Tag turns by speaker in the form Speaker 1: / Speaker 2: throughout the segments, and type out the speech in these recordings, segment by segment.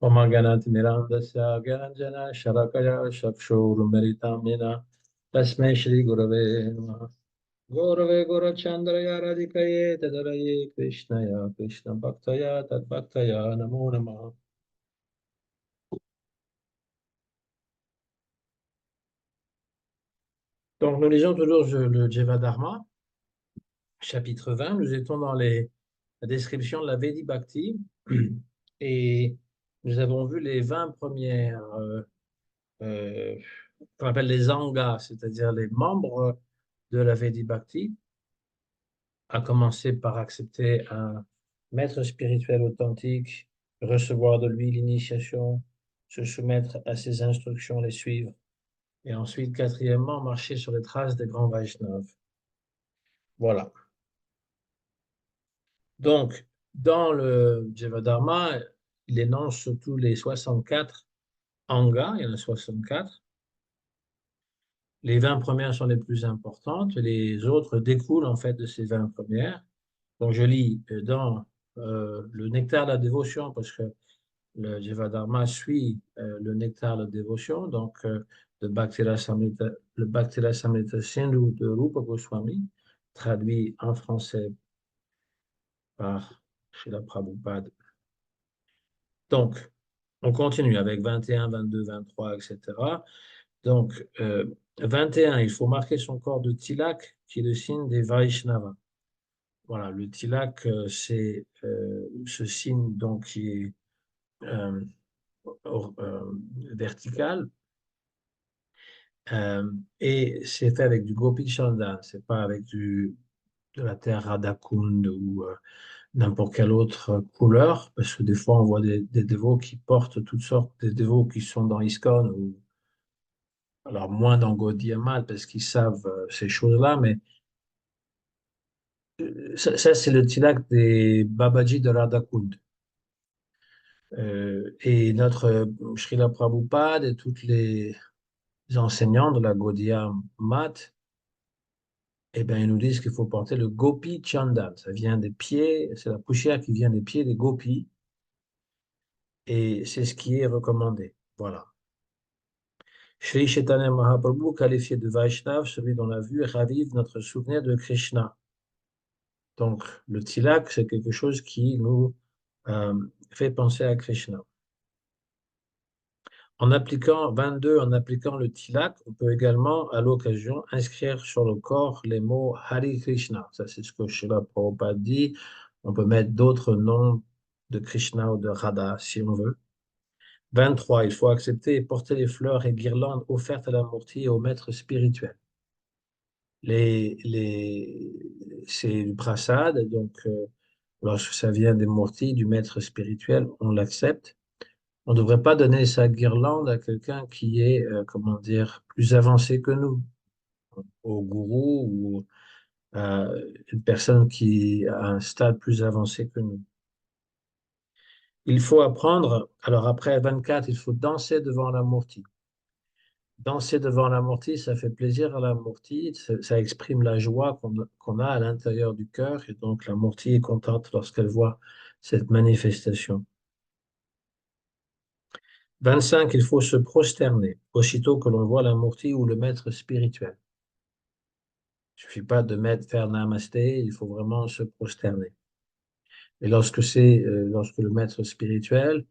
Speaker 1: Omaganati Mirandasya Gyananjana Sharakaya Chakshurumeritamina Tasmai Shri Gurave Namaha Gurave Gurachandraya Radhikaye Tadaraye Krishnaya Krishna Bhaktaya Tad Bhaktaya Namo Namaha. Donc nous lisons toujours le Jivadharma, chapitre 20. Nous étions dans la description de la Vedi Bhakti et nous avons vu les 20 premières euh, qu'on appelle les angas, c'est-à-dire les membres de la Vedi Bhakti, à commencer par accepter un maître spirituel authentique, recevoir de lui l'initiation, se soumettre à ses instructions, les suivre, et ensuite, quatrièmement, marcher sur les traces des grands Vaishnavas. Voilà. Donc, dans le Jivadharma, il énonce tous les 64 angas, il y en a 64. Les 20 premières sont les plus importantes, les autres découlent en fait de ces 20 premières. Donc, je lis dans le nectar de la dévotion, parce que le Jivadharma suit le nectar de la dévotion, donc le Bhakti Rasamrita Sindhu de Rupa Goswami, traduit en français par Srila Prabhupada. Donc, on continue avec 21, 22, 23, etc. Donc, 21, il faut marquer son corps de tilak, qui est le signe des Vaishnavas. Voilà, le tilak, c'est ce signe donc, qui est euh, vertical, et c'est fait avec du gopi chandan, c'est pas avec de la terre radakund ou n'importe quelle autre couleur, parce que des fois on voit des dévots qui portent toutes sortes, des dévots qui sont dans ISKCON, ou alors moins dans Gaudiya Math, parce qu'ils savent ces choses-là, mais ça, c'est le tilak des Babaji de Radakund. Et notre Srila Prabhupada et toutes les enseignants de la Gaudiya Math, eh bien, ils nous disent qu'il faut porter le Gopi Chandan. Ça vient des pieds, c'est la poussière qui vient des pieds des gopis, et c'est ce qui est recommandé. Voilà. Shri Chaitanya Mahaprabhu, qualifié de Vaishnav, celui dont la vue ravive notre souvenir de Krishna. Donc, le tilak, c'est quelque chose qui nous euh, fait penser à Krishna. En appliquant 22, en appliquant le tilak, on peut également, à l'occasion, inscrire sur le corps les mots Hare Krishna. Ça, c'est ce que Srila Prabhupada dit. On peut mettre d'autres noms de Krishna ou de Radha, si on veut. 23, il faut accepter et porter les fleurs et guirlandes offertes à la Murti et au maître spirituel. C'est du prasad, donc lorsque ça vient des Murtis, du maître spirituel, on l'accepte. On ne devrait pas donner sa guirlande à quelqu'un qui est, comment dire, plus avancé que nous, au gourou ou à une personne qui a un stade plus avancé que nous. Il faut apprendre, alors après 24, il faut danser devant la Murti. Danser devant la Murti, ça fait plaisir à la Murti, ça exprime la joie qu'on a à l'intérieur du cœur, et donc la Murti est contente lorsqu'elle voit cette manifestation. 25, il faut se prosterner, aussitôt que l'on voit la Murti ou le maître spirituel. Il ne suffit pas de faire namasté, il faut vraiment se prosterner. Et lorsque le maître spirituel,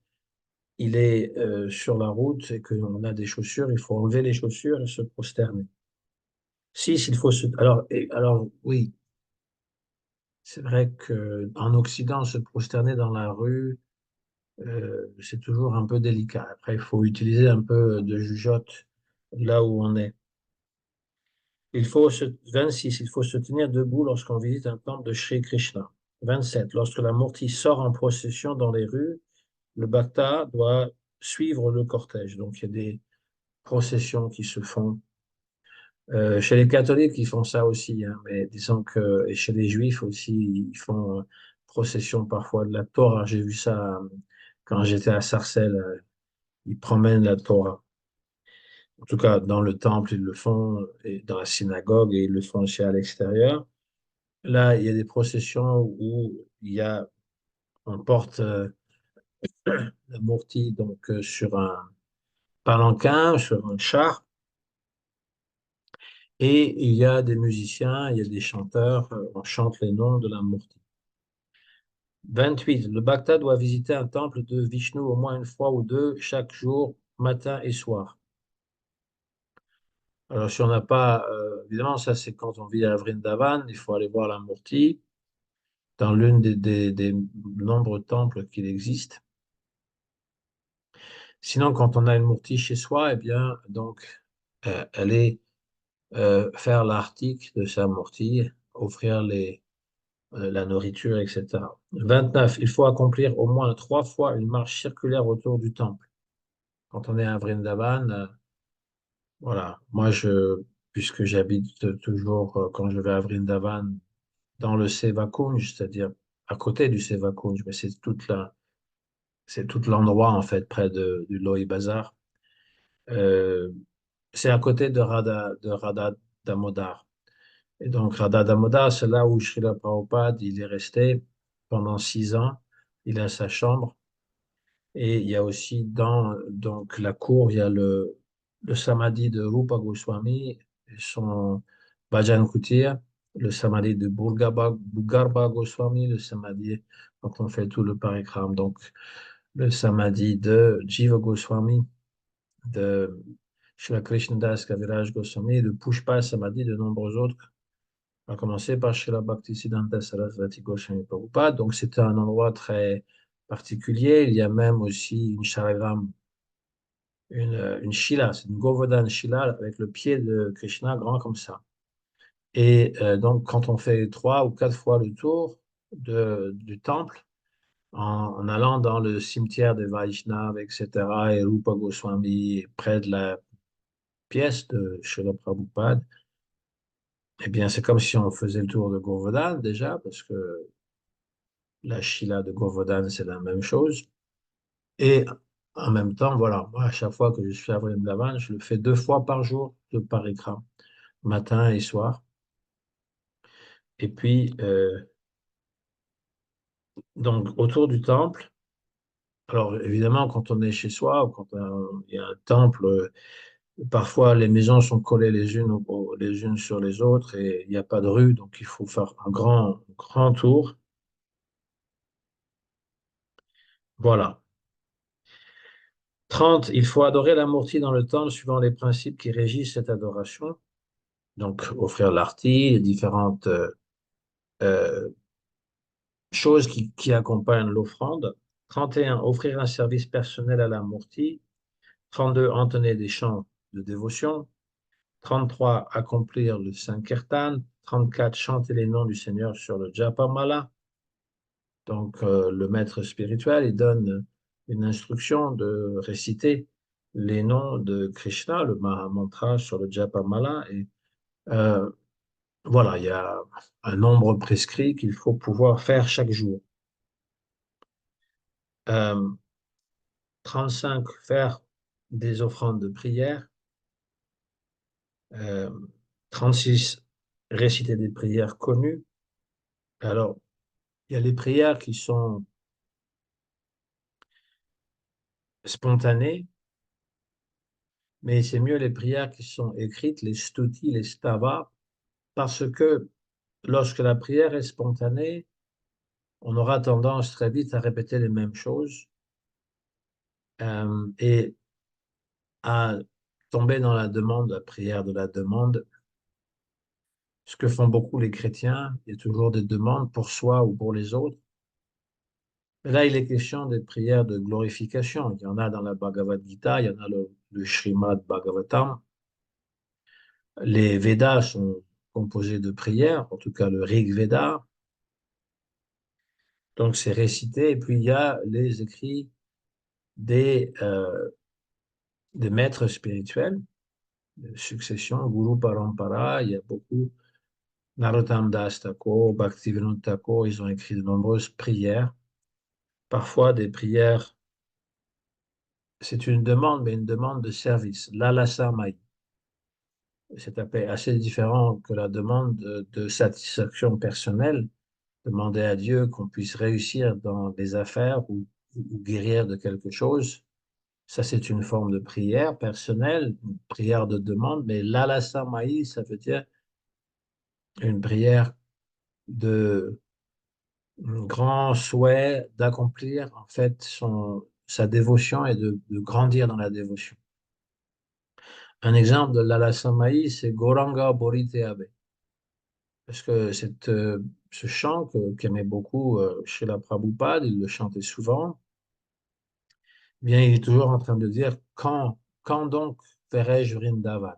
Speaker 1: il est sur la route et qu'on a des chaussures, il faut enlever les chaussures et se prosterner. 6, il faut se... Alors oui, c'est vrai qu'en Occident, se prosterner dans la rue, c'est toujours un peu délicat. Après, il faut utiliser un peu de jugeote là où on est. 26, il faut se tenir debout lorsqu'on visite un temple de Sri Krishna. 27, lorsque la Murti sort en procession dans les rues, le bhakta doit suivre le cortège. Donc, il y a des processions qui se font. Chez les catholiques, ils font ça aussi, hein, mais disons que et chez les juifs aussi, ils font procession parfois de la Torah. J'ai vu ça quand j'étais à Sarcelles, ils promènent la Torah. En tout cas, dans le temple, ils le font, et dans la synagogue, et ils le font aussi à l'extérieur. Là, il y a des processions où on porte la Murti donc sur un palanquin, sur un char, et il y a des musiciens, il y a des chanteurs, on chante les noms de la Murti. 28. Le Bhakta doit visiter un temple de Vishnu au moins une fois ou deux chaque jour, matin et soir. Alors, si on n'a pas, évidemment, ça c'est quand on vit à Vrindavan, il faut aller voir la Murti dans l'une des nombreux temples qu'il existe. Sinon, quand on a une Murti chez soi, eh bien, donc, aller faire l'artik de sa Murti, offrir la nourriture, etc. 29. Il faut accomplir au moins 3 fois une marche circulaire autour du temple. Quand on est à Vrindavan, voilà, puisque j'habite toujours, quand je vais à Vrindavan, dans le Seva Kunj, c'est-à-dire à côté du Seva Kunj, mais c'est tout l'endroit, en fait, près du Lohi Bazar. Euh, c'est à côté de Radha Damodar. Et donc, Radha Damodar, c'est là où Srila Prabhupada, il est resté pendant 6 ans. Il a sa chambre. Et il y a aussi dans donc, la cour, il y a le samadhi de Rupa Goswami, et son Bhajan Kutir, le samadhi de Bhugarba Goswami, le samadhi quand on fait tout le parikram, donc le samadhi de Jiva Goswami, de Srila Krishnadas Kaviraj Goswami, de Pushpa Samadhi, de nombreux autres, à commencer par Srila Bhaktisiddhanta Sarasvati Goswami Prabhupada. Donc c'était un endroit très particulier. Il y a même aussi une shalagram, une shila, c'est une Govardhan shila avec le pied de Krishna grand comme ça. Et donc, quand on fait 3 ou 4 fois le tour du temple, en allant dans le cimetière des Vaishnavas, etc., et Rupa Goswami, près de la pièce de Srila Prabhupada, eh bien, c'est comme si on faisait le tour de Govardhan déjà, parce que la shila de Govardhan, c'est la même chose. Et en même temps, voilà, moi, à chaque fois que je suis à Vrindavan, je le fais 2 fois par jour, de parikram, matin et soir. Et puis, donc, autour du temple, alors évidemment, quand on est chez soi, ou quand il y a un temple, parfois les maisons sont collées les unes sur les autres et il n'y a pas de rue, donc il faut faire un grand tour. Voilà. 30. Il faut adorer la Murti dans le temple suivant les principes qui régissent cette adoration. Donc, offrir l'arti, les différentes euh, choses qui accompagnent l'offrande. 31. Offrir un service personnel à la Murti. 32. Entonner des chants de dévotion. 33. Accomplir le Sankirtan. 34. Chanter les noms du Seigneur sur le Japamala. Donc, le maître spirituel, il donne une instruction de réciter les noms de Krishna, le Mahamantra sur le Japamala. Et euh, voilà, il y a un nombre prescrit qu'il faut pouvoir faire chaque jour. Euh, 35, faire des offrandes de prière. Euh, 36, réciter des prières connues. Alors, il y a les prières qui sont spontanées, mais c'est mieux les prières qui sont écrites, les stutis, les stavas, parce que lorsque la prière est spontanée, on aura tendance très vite à répéter les mêmes choses et à tomber dans la demande, la prière de la demande. Ce que font beaucoup les chrétiens, il y a toujours des demandes pour soi ou pour les autres. Mais là, il est question des prières de glorification. Il y en a dans la Bhagavad Gita, il y en a le Srimad Bhagavatam. Les Védas sont composés de prières, en tout cas le Rig Veda. Donc c'est récité. Et puis il y a les écrits des maîtres spirituels, de succession, Guru Parampara. Il y a beaucoup. Narottam Das Thakur, Bhaktivinoda Thakur, ils ont écrit de nombreuses prières. Parfois des prières, c'est une demande, mais une demande de service. Lalasa Mai. C'est assez différent que la demande de satisfaction personnelle. Demander à Dieu qu'on puisse réussir dans les affaires ou ou guérir de quelque chose. Ça, c'est une forme de prière personnelle, une prière de demande, mais l'alasamai, ça veut dire une prière de un grand souhait d'accomplir en fait sa dévotion et de grandir dans la dévotion. Un exemple de l'alasamai, c'est Goranga Borite Abe. Parce que ce chant qu'aimait beaucoup Srila Prabhupada, il le chantait souvent, eh bien, il est toujours en train de dire quand donc verrai-je Vrindavan?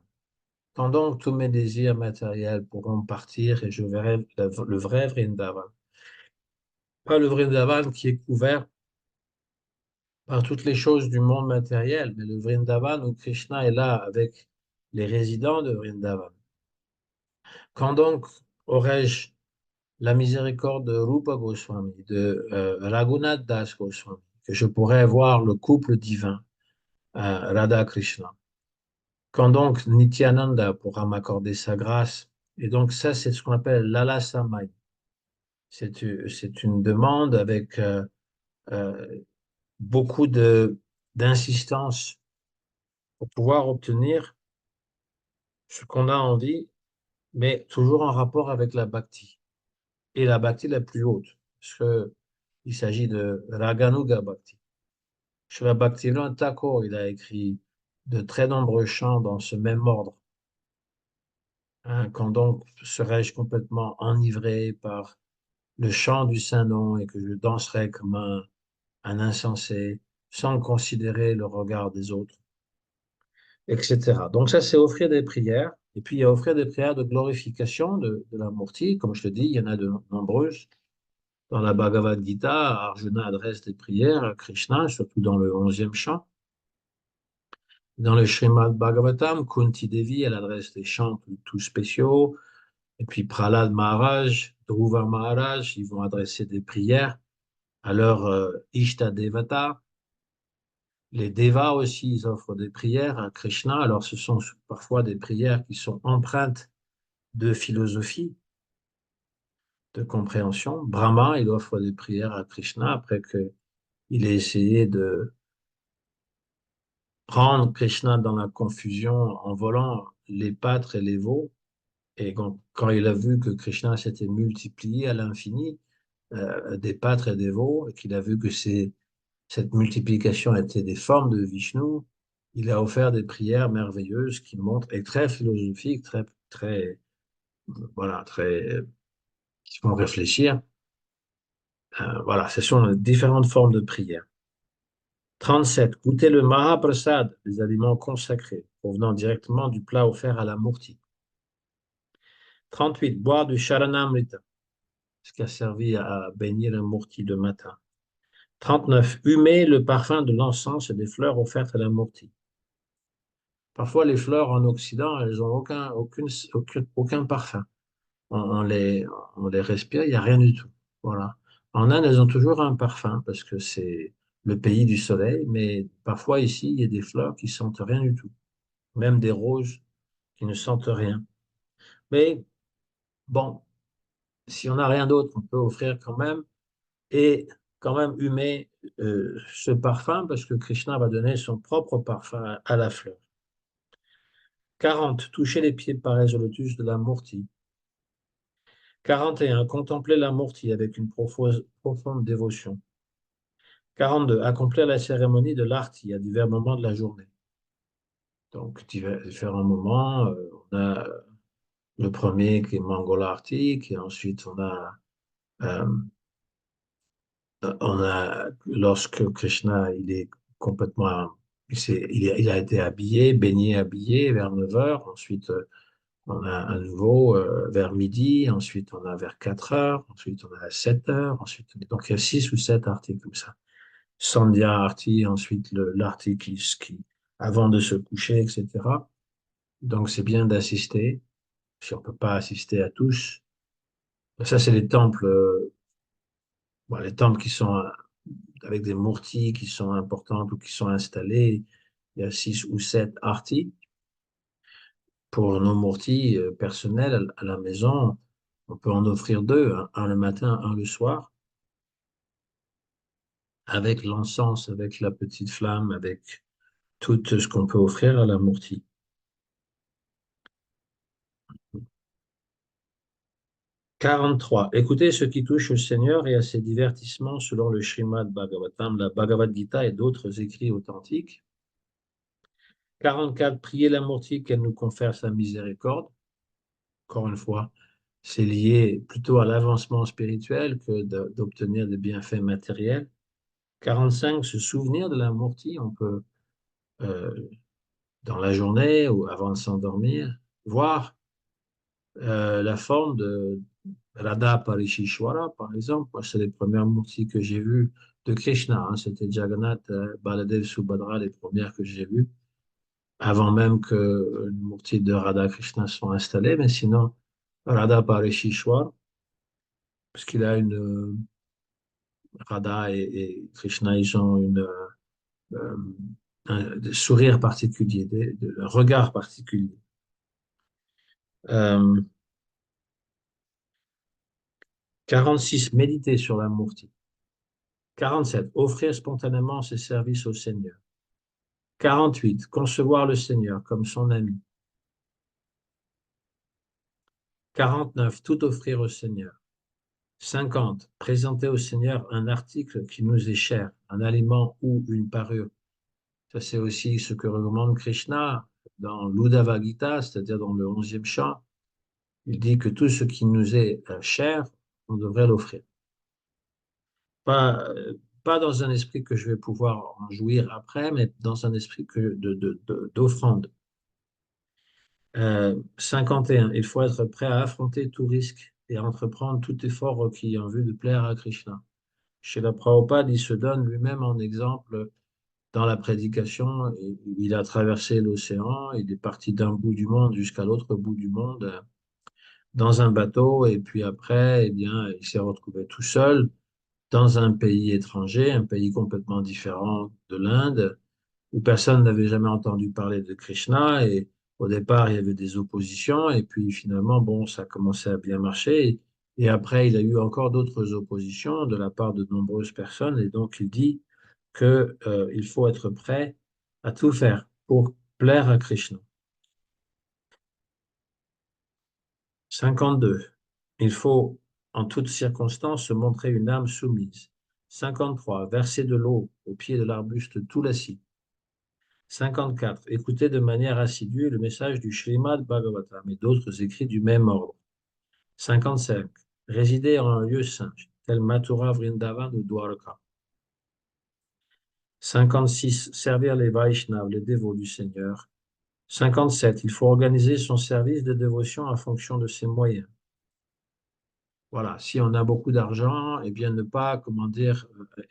Speaker 1: Quand donc tous mes désirs matériels pourront partir et je verrai le vrai Vrindavan? Pas le Vrindavan qui est couvert par toutes les choses du monde matériel, mais le Vrindavan où Krishna est là avec les résidents de Vrindavan. Quand donc aurai-je la miséricorde de Rupa Goswami, de Raghunath Das Goswami, que je pourrais voir le couple divin, Radha Krishna. Quand donc Nityananda pourra m'accorder sa grâce, et donc ça c'est ce qu'on appelle l'alasamai. C'est une demande avec euh, beaucoup d'insistance pour pouvoir obtenir ce qu'on a envie, mais toujours en rapport avec la bhakti, et la bhakti la plus haute, parce qu'il s'agit de Raganuga Bhakti. Srila Bhaktivinoda Thakur, il a écrit de très nombreux chants dans ce même ordre. Hein, quand donc serais-je complètement enivré par le chant du Saint-Nom et que je danserai comme un insensé, sans considérer le regard des autres, etc. Donc ça, c'est offrir des prières. Et puis, il y a offrir des prières de glorification de la Murti. Comme je te dis, il y en a de nombreuses. Dans la Bhagavad Gita, Arjuna adresse des prières à Krishna, surtout dans le 11e chant. Dans le Srimad Bhagavatam, Kunti Devi, elle adresse des chants tout spéciaux. Et puis Prahlad Maharaj, Dhruva Maharaj, ils vont adresser des prières à leur Ishta Devata. Les Devas aussi, ils offrent des prières à Krishna. Alors ce sont parfois des prières qui sont empreintes de philosophie, de compréhension. Brahma, il offre des prières à Krishna après qu'il ait essayé de prendre Krishna dans la confusion en volant les pâtres et les veaux. Et quand il a vu que Krishna s'était multiplié à l'infini, des pâtres et des veaux, et qu'il a vu que cette multiplication était des formes de Vishnu, il a offert des prières merveilleuses qui montrent, et très philosophiques, voilà, qui font réfléchir. Voilà, ce sont différentes formes de prières. 37. Goûter le Mahaprasad, les aliments consacrés, provenant directement du plat offert à la Murti. 38. Boire du Charanamrita, ce qui a servi à bénir la Murti de matin. 39. Humer le parfum de l'encens et des fleurs offertes à la Murti. Parfois, les fleurs en Occident, elles n'ont aucun parfum. On les respire, il n'y a rien du tout. Voilà. En Inde, elles ont toujours un parfum parce que c'est le pays du soleil, mais parfois ici, il y a des fleurs qui sentent rien du tout. Même des roses qui ne sentent rien. Mais bon, si on n'a rien d'autre, on peut offrir quand même et quand même humer ce parfum parce que Krishna va donner son propre parfum à la fleur. 40. Toucher les pieds pareils au lotus de la Murti. 41. Contempler la Murti avec une profonde dévotion. 42. Accomplir la cérémonie de l'Arti à divers moments de la journée. Donc, différents moments. On a le premier qui est Mangalarti, et ensuite euh, on a lorsque Krishna il est complètement, il a été habillé, baigné, habillé vers 9 heures. Ensuite, on a à nouveau vers midi. Ensuite, on a vers 4 heures. Ensuite, on a à 7 heures. Ensuite, donc il y a 6 ou 7 articles comme ça. Sandhya Arti, ensuite l'arti avant de se coucher, etc. Donc, c'est bien d'assister, si on ne peut pas assister à tous. Ça, c'est les temples, bon, les temples qui sont avec des murtis qui sont importantes ou qui sont installées. Il y a 6 ou 7 artis. Pour nos murtis personnels à la maison, on peut en offrir deux, un le matin, un le soir. avec l'encens, avec la petite flamme, avec tout ce qu'on peut offrir à la Murti. 43. Écoutez ce qui touche au Seigneur et à ses divertissements selon le Srimad Bhagavatam, la Bhagavad Gita et d'autres écrits authentiques. 44. Priez la Murti qu'elle nous confère sa miséricorde. Encore une fois, c'est lié plutôt à l'avancement spirituel que d'obtenir des bienfaits matériels. 45. Se souvenir de la Murti, on peut, euh, dans la journée ou avant de s'endormir, voir la forme de Radha Parishishwara, par exemple. Moi, c'est les premières murtis que j'ai vues de Krishna, hein. C'était Jagannath, Baladev, Subhadra, les premières que j'ai vues, avant même que les murtis de Radha Krishna soient installés. Mais sinon, Radha Parishishwara, parce qu'il a une Radha et Krishna, ils ont euh, un sourire particulier, un regard particulier. Euh, 46, méditer sur la murti. 47, offrir spontanément ses services au Seigneur. 48, concevoir le Seigneur comme son ami. 49, tout offrir au Seigneur. 50, présenter au Seigneur un article qui nous est cher, un aliment ou une parure. Ça, c'est aussi ce que recommande Krishna dans l'Uddhava Gita, c'est-à-dire dans le 11e chant. Il dit que tout ce qui nous est cher, on devrait l'offrir. Pas dans un esprit que je vais pouvoir en jouir après, mais dans un esprit d'offrande. 51. Il faut être prêt à affronter tout risque et à entreprendre tout effort requis en vue de plaire à Krishna. Chez la Prabhupada, il se donne lui-même en exemple dans la prédication. Il a traversé l'océan, il est parti d'un bout du monde jusqu'à l'autre bout du monde dans un bateau, et puis après, eh bien, il s'est retrouvé tout seul dans un pays étranger, un pays complètement différent de l'Inde, où personne n'avait jamais entendu parler de Krishna. Et au départ, il y avait des oppositions. Et puis finalement, bon, ça a commencé à bien marcher. Et après, il a eu encore d'autres oppositions de la part de nombreuses personnes. Et donc, il dit que, il faut être prêt à tout faire pour plaire à Krishna. 52. Il faut, en toutes circonstances, se montrer une âme soumise. 53. Verser de l'eau au pied de l'arbuste Tulasi. 54. Écouter de manière assidue le message du Srimad Bhagavatam et d'autres écrits du même ordre. 55. Résider en un lieu saint, tel Mathura, Vrindavan ou Dwarka. 56. Servir les Vaishnavas, les dévots du Seigneur. 57. Il faut organiser son service de dévotion en fonction de ses moyens. Voilà, si on a beaucoup d'argent, eh bien ne pas, comment dire,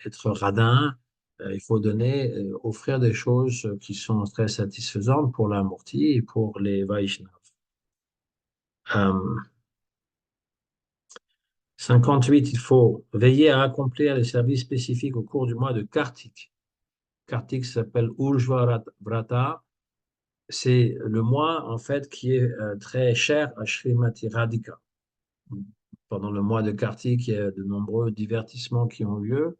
Speaker 1: être radin. Il faut donner, offrir des choses qui sont très satisfaisantes pour la Murti et pour les Vaishnavas. Euh, 58, il faut veiller à accomplir les services spécifiques au cours du mois de Kartik. Kartik s'appelle Urjva Vrata. C'est le mois, en fait, qui est très cher à Srimati Radhika. Pendant le mois de Kartik, il y a de nombreux divertissements qui ont lieu.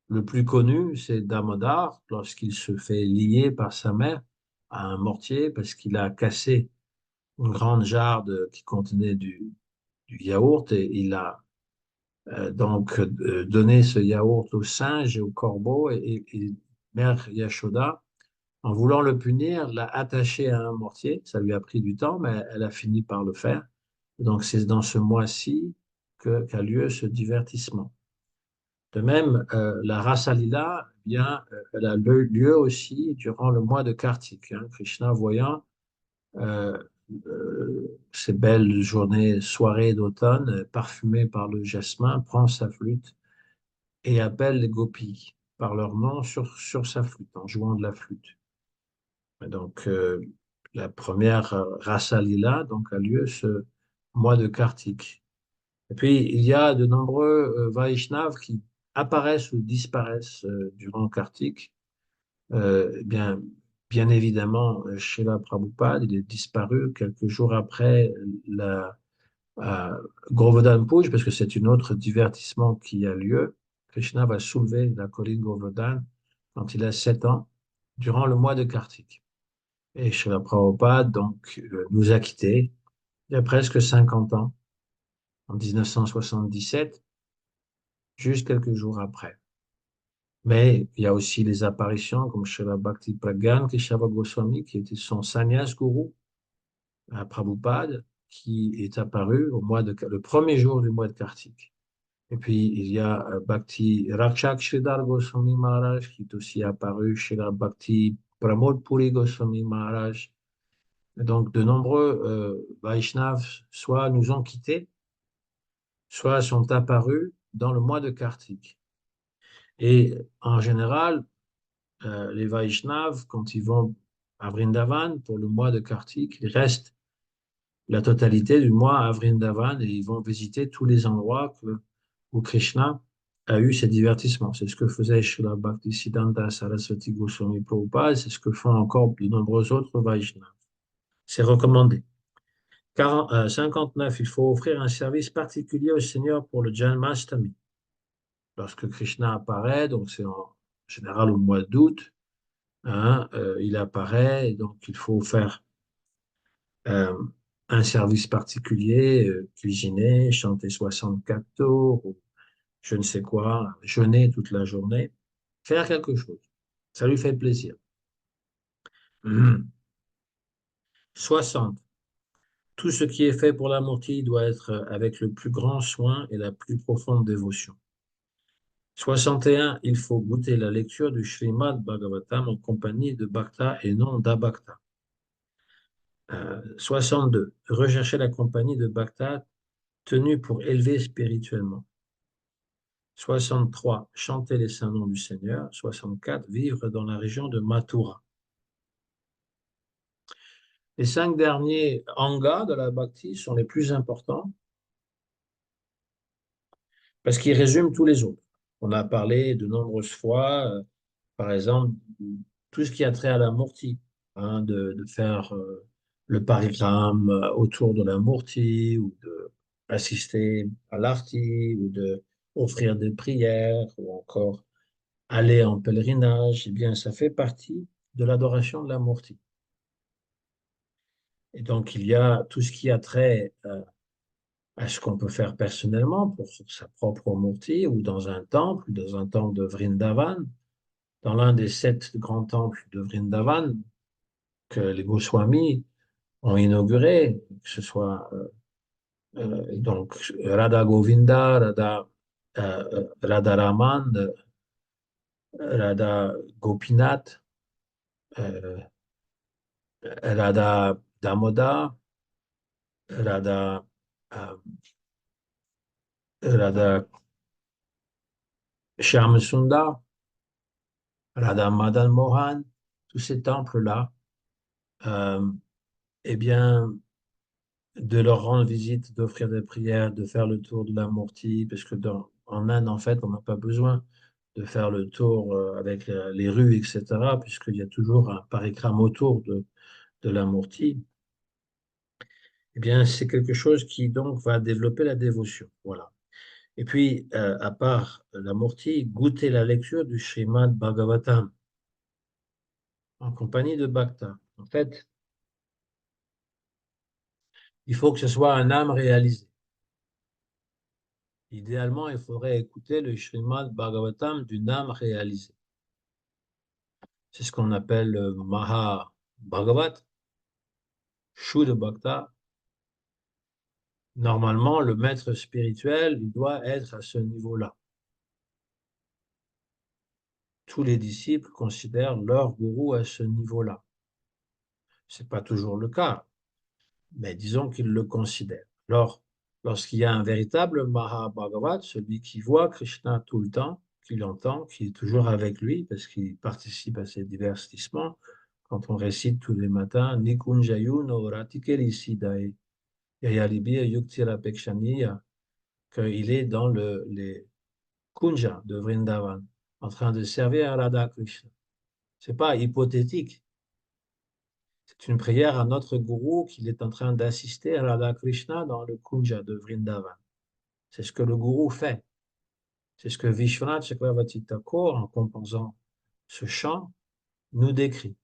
Speaker 1: Le plus connu, c'est Damodar, lorsqu'il se fait lier par sa mère à un mortier parce qu'il a cassé une grande jarre qui contenait du yaourt, et il a donc donné ce yaourt aux singes et aux corbeaux, et Mère Yashoda, en voulant le punir, l'a attaché à un mortier. Ça lui a pris du temps, mais elle a fini par le faire. Donc c'est dans ce mois-ci qu'a lieu ce divertissement. De même, la Rasa Lila, eh bien, elle a lieu aussi durant le mois de Kartik, hein. Krishna, voyant euh, ces belles journées, soirées d'automne, parfumées par le jasmin, prend sa flûte et appelle les gopis par leur nom sur sa flûte, en jouant de la flûte. Et donc, la première Rasa Lila donc, a lieu ce mois de Kartik. Et puis, il y a de nombreux Vaishnavas qui apparaissent ou disparaissent durant Kartik. Bien, bien évidemment, Srila Prabhupada, il est disparu quelques jours après la Govardhan Puja, parce que c'est un autre divertissement qui a lieu. Krishna va soulever la colline Govardhan quand il a 7 ans, durant le mois de Kartik. Et Srila Prabhupada donc, nous a quittés il y a presque 50 ans, en 1977, juste quelques jours après. Mais il y a aussi les apparitions comme Srila Bhakti Pragyan Keshava Goswami, qui était son sannyas guru à Prabhupada, qui est apparu le premier jour du mois de Kartik. Et puis, il y a Bhakti Rakshak Sridhar Goswami Maharaj, qui est aussi apparu chez la Bhakti Pramod Puri Goswami Maharaj. Donc, de nombreux Vaishnavas soit nous ont quittés, soit sont apparus dans le mois de Kartik. Et en général, les Vaishnavas, quand ils vont à Vrindavan pour le mois de Kartik, ils restent la totalité du mois à Vrindavan et ils vont visiter tous les endroits où Krishna a eu ses divertissements. C'est ce que faisait Srila Bhaktisiddhanta Saraswati Goswami Prabhupada, c'est ce que font encore de nombreux autres Vaishnavas. C'est recommandé. 59, il faut offrir un service particulier au Seigneur pour le Janmashtami. Lorsque Krishna apparaît, donc c'est en général au mois d'août, hein, il apparaît, et donc il faut faire euh, un service particulier, cuisiner, chanter 64 tours, ou je ne sais quoi, jeûner toute la journée, faire quelque chose. Ça lui fait plaisir. 60. Tout ce qui est fait pour la Murti doit être avec le plus grand soin et la plus profonde dévotion. 61. Il faut goûter la lecture du Srimad Bhagavatam en compagnie de Bhakta et non d'Abhakta. 62. Rechercher la compagnie de Bhakta tenu pour élever spirituellement. 63. Chanter les saints noms du Seigneur. 64. Vivre dans la région de Mathura. Les 5 derniers angas de la Bhakti sont les plus importants parce qu'ils résument tous les autres. On a parlé de nombreuses fois, par exemple, tout ce qui a trait à la Murti, hein, de faire le parigram autour de la Murti, ou de assister à l'arti, ou de offrir des prières, ou encore aller en pèlerinage. Eh bien, ça fait partie de l'adoration de la Murti. Et donc, il y a tout ce qui a trait à ce qu'on peut faire personnellement pour sa propre Murti, ou dans un temple, de Vrindavan, dans l'un des 7 grands temples de Vrindavan que les Goswamis ont inauguré, que ce soit donc Radha Govinda, Radha Raman, Radha Gopinath, euh, Radha Damoda, Radha, euh, Radha Shyam Radha Madan Mohan, tous ces temples-là, euh, eh bien, de leur rendre visite, d'offrir des prières, de faire le tour de la Murti, parce que en Inde, en fait, on n'a pas besoin de faire le tour avec les rues, etc., puisqu'il y a toujours un parikrama autour de la Murti. Eh bien, c'est quelque chose qui donc va développer la dévotion. Voilà. Et puis, à part la Murti, goûter la lecture du Srimad Bhagavatam en compagnie de Bhakta. En fait, il faut que ce soit un âme réalisée. Idéalement, il faudrait écouter le Srimad Bhagavatam d'une âme réalisée. C'est ce qu'on appelle le Maha Bhagavat, Shuddha Bhakta. Normalement, le maître spirituel, il doit être à ce niveau-là. Tous les disciples considèrent leur gourou à ce niveau-là. Ce n'est pas toujours le cas, mais disons qu'ils le considèrent. Alors, lorsqu'il y a un véritable Maha Bhagavat, celui qui voit Krishna tout le temps, qui l'entend, qui est toujours avec lui, parce qu'il participe à ses divertissements, quand on récite tous les matins, Nikunjayu no Ratikeri Siddhai Yayalibi Yuktirapekshamya, qu'il est dans les kunjas de Vrindavan, en train de servir à Radha Krishna. Ce n'est pas hypothétique. C'est une prière à notre gourou qu'il est en train d'assister à Radha Krishna dans le kunja de Vrindavan. C'est ce que le gourou fait. C'est ce que Vishwanath Chakravarti Thakur, en composant ce chant, nous décrit.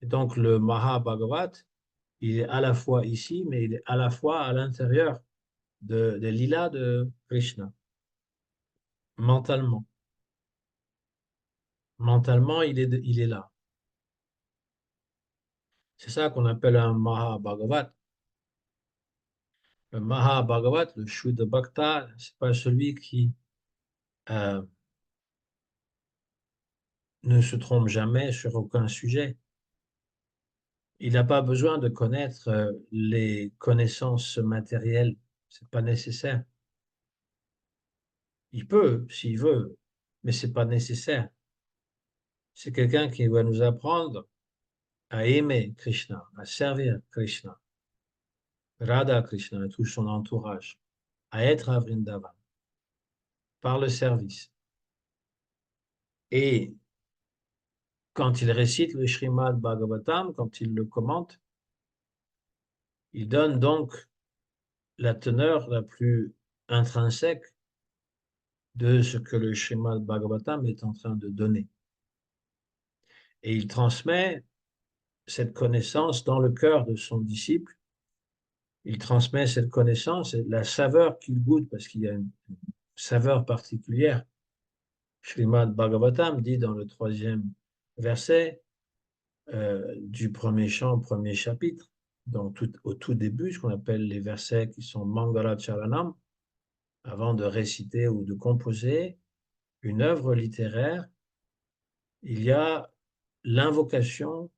Speaker 1: Et donc le Mahabhagavat, il est à la fois ici, mais il est à la fois à l'intérieur de l'îla de Krishna, mentalement. Mentalement, il est là. C'est ça qu'on appelle un Mahabhagavat. Le Mahabhagavat, le Shuddha Bhakta, c'est pas celui qui euh, ne se trompe jamais sur aucun sujet. Il n'a pas besoin de connaître les connaissances matérielles. C'est pas nécessaire. Il peut, s'il veut, mais c'est pas nécessaire. C'est quelqu'un qui va nous apprendre à aimer Krishna, à servir Krishna, Radha Krishna et tout son entourage, à être à Vrindavan par le service. Et quand il récite le Srimad Bhagavatam, quand il le commente, il donne donc la teneur la plus intrinsèque de ce que le Srimad Bhagavatam est en train de donner. Et il transmet cette connaissance dans le cœur de son disciple. Il transmet cette connaissance et la saveur qu'il goûte, parce qu'il y a une saveur particulière. Srimad Bhagavatam dit dans le 3e verset du premier chant, premier chapitre, donc au tout début, ce qu'on appelle les versets qui sont Mangala Charanam, avant de réciter ou de composer une œuvre littéraire, il y a l'invocation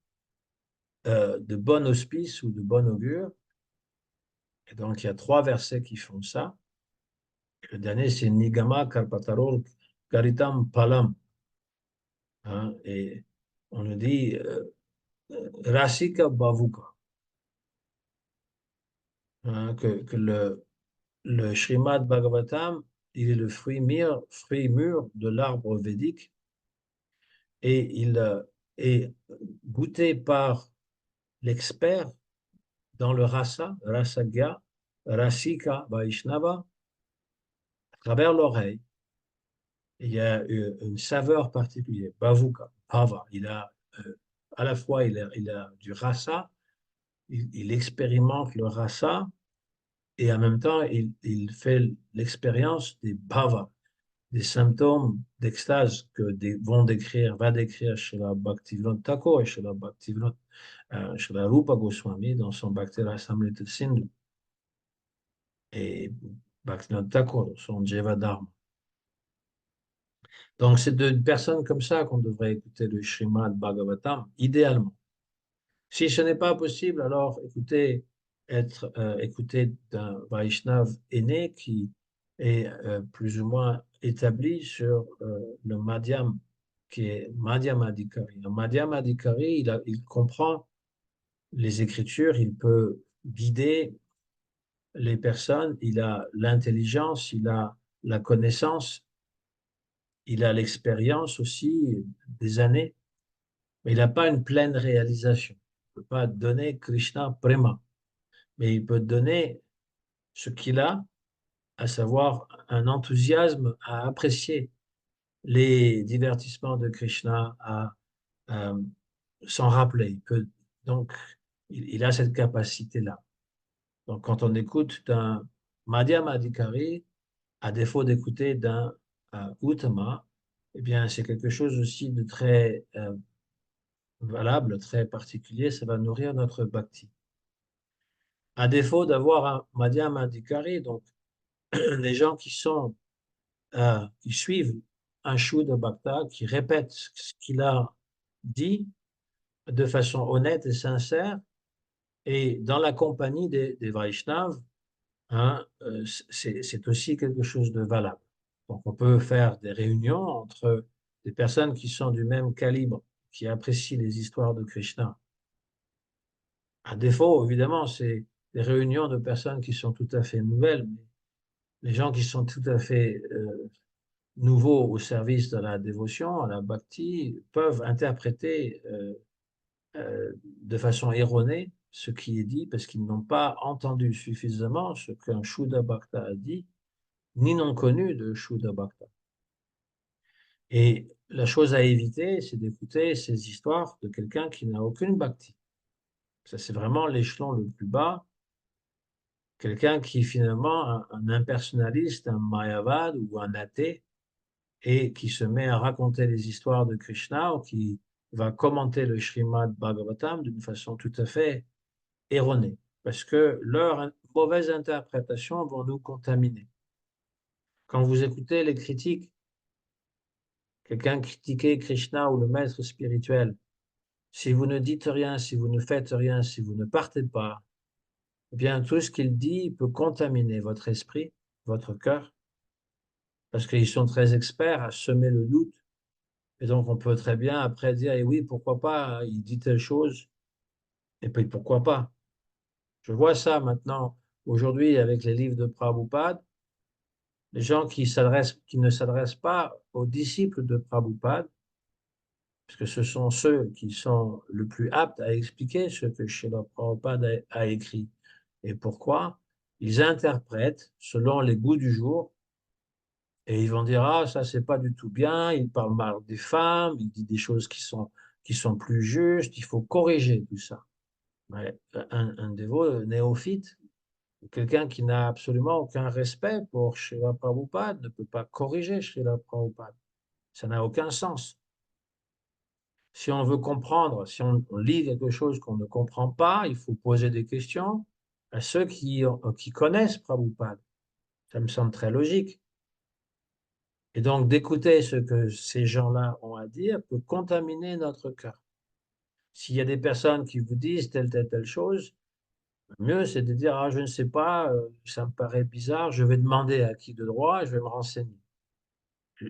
Speaker 1: de bon auspice ou de bon augure. Et donc, il y a 3 versets qui font ça. Le dernier, c'est Nigama Karpatarol Karitam Palam. Hein, et on le dit Rasika Bavuka. Hein, que le Srimad Bhagavatam, il est le fruit mûr de l'arbre védique et il est goûté par l'expert dans le rasa, rasagya, rasika, vaishnava, à travers l'oreille. Il y a une saveur particulière, bavuka, bhava. À la fois, il a du rasa, il expérimente le rasa, et en même temps, il fait l'expérience des bhava, des symptômes d'extase va décrire chez la Bhaktivinoda Thakur et chez la chez la Rupa Goswami dans son Bhakti Rasamrita Sindhu et Bhaktivinoda Thakur dans son Jeva Dharma. Donc, c'est d'une personne comme ça qu'on devrait écouter le Srimad Bhagavatam, idéalement. Si ce n'est pas possible, alors écoutez d'un Vaishnav aîné qui est plus ou moins établi sur le Madhyam, qui est Madhyam Adhikari. Un Madhyam Adhikari, il comprend les Écritures, il peut guider les personnes, il a l'intelligence, il a la connaissance, il a l'expérience aussi des années, mais il n'a pas une pleine réalisation. Il ne peut pas donner Krishna Prema, mais il peut donner ce qu'il a, à savoir un enthousiasme à apprécier les divertissements de Krishna, à s'en rappeler. Donc, il a cette capacité-là. Donc, quand on écoute d'un Madhyama Adhikari, à défaut d'écouter d'un Uttama, eh bien, c'est quelque chose aussi de très valable, très particulier, ça va nourrir notre bhakti. À défaut d'avoir un Madhyama Adhikari, donc les gens qui suivent un Shuddha Bhakta, qui répètent ce qu'il a dit de façon honnête et sincère, et dans la compagnie des Vaishnavas, hein, c'est aussi quelque chose de valable. Donc on peut faire des réunions entre des personnes qui sont du même calibre, qui apprécient les histoires de Krishna. À défaut, évidemment, c'est des réunions de personnes qui sont tout à fait nouvelles, mais les gens qui sont tout à fait nouveaux au service de la dévotion, à la bhakti, peuvent interpréter de façon erronée ce qui est dit parce qu'ils n'ont pas entendu suffisamment ce qu'un Shuddha Bhakta a dit, ni n'ont connu de Shuddha Bhakta. Et la chose à éviter, c'est d'écouter ces histoires de quelqu'un qui n'a aucune bhakti. Ça, c'est vraiment l'échelon le plus bas. Quelqu'un qui finalement, un impersonnaliste, un mayavad ou un athée, et qui se met à raconter les histoires de Krishna ou qui va commenter le Srimad Bhagavatam d'une façon tout à fait erronée, parce que leurs mauvaises interprétations vont nous contaminer. Quand vous écoutez les critiques, quelqu'un critiquer Krishna ou le maître spirituel, si vous ne dites rien, si vous ne faites rien, si vous ne partez pas, eh bien tout ce qu'il dit peut contaminer votre esprit, votre cœur, parce qu'ils sont très experts à semer le doute. Et donc, on peut très bien après dire, eh oui, pourquoi pas, il dit telle chose, et puis pourquoi pas. Je vois ça maintenant, aujourd'hui, avec les livres de Prabhupada, les gens qui ne s'adressent pas aux disciples de Prabhupada, parce que ce sont ceux qui sont le plus aptes à expliquer ce que Srila Prabhupada a écrit et pourquoi, ils interprètent selon les goûts du jour et ils vont dire, ah, ça, c'est pas du tout bien, il parle mal des femmes, il dit des choses qui sont plus justes, il faut corriger tout ça. Mais un dévot néophyte, quelqu'un qui n'a absolument aucun respect pour Srila Prabhupada ne peut pas corriger Srila Prabhupada. Ça n'a aucun sens. Si on veut comprendre, si on lit quelque chose qu'on ne comprend pas, il faut poser des questions à ceux qui connaissent Prabhupada. Ça me semble très logique. Et donc, d'écouter ce que ces gens-là ont à dire peut contaminer notre cœur. S'il y a des personnes qui vous disent telle chose, mieux c'est de dire, ah, je ne sais pas, ça me paraît bizarre, je vais demander à qui de droit, je vais me renseigner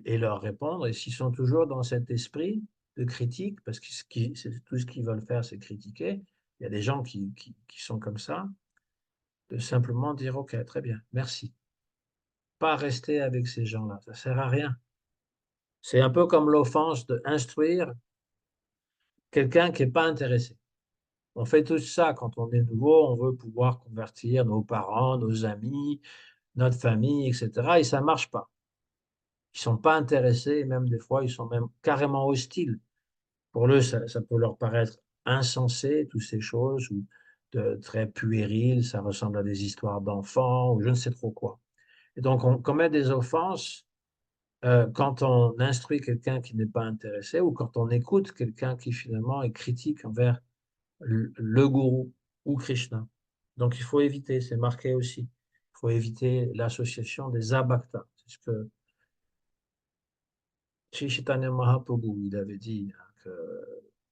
Speaker 1: et leur répondre. Et s'ils sont toujours dans cet esprit de critique, parce que c'est tout ce qu'ils veulent faire, c'est critiquer, il y a des gens qui sont comme ça, de simplement dire, OK, très bien, merci. Pas rester avec ces gens-là, ça sert à rien. C'est un peu comme l'offense d'instruire quelqu'un qui n'est pas intéressé. On fait tout ça quand on est nouveau, on veut pouvoir convertir nos parents, nos amis, notre famille, etc. Et ça ne marche pas. Ils ne sont pas intéressés, et même des fois, ils sont même carrément hostiles. Pour eux, ça peut leur paraître insensé, toutes ces choses, ou très puériles, ça ressemble à des histoires d'enfants, ou je ne sais trop quoi. Et donc, on commet des offenses quand on instruit quelqu'un qui n'est pas intéressé, ou quand on écoute quelqu'un qui finalement est critique envers le gourou ou Krishna. Donc, il faut éviter, c'est marqué aussi, il faut éviter l'association des abhaktas. C'est ce que Sri Chaitanya Mahaprabhu, il avait dit hein,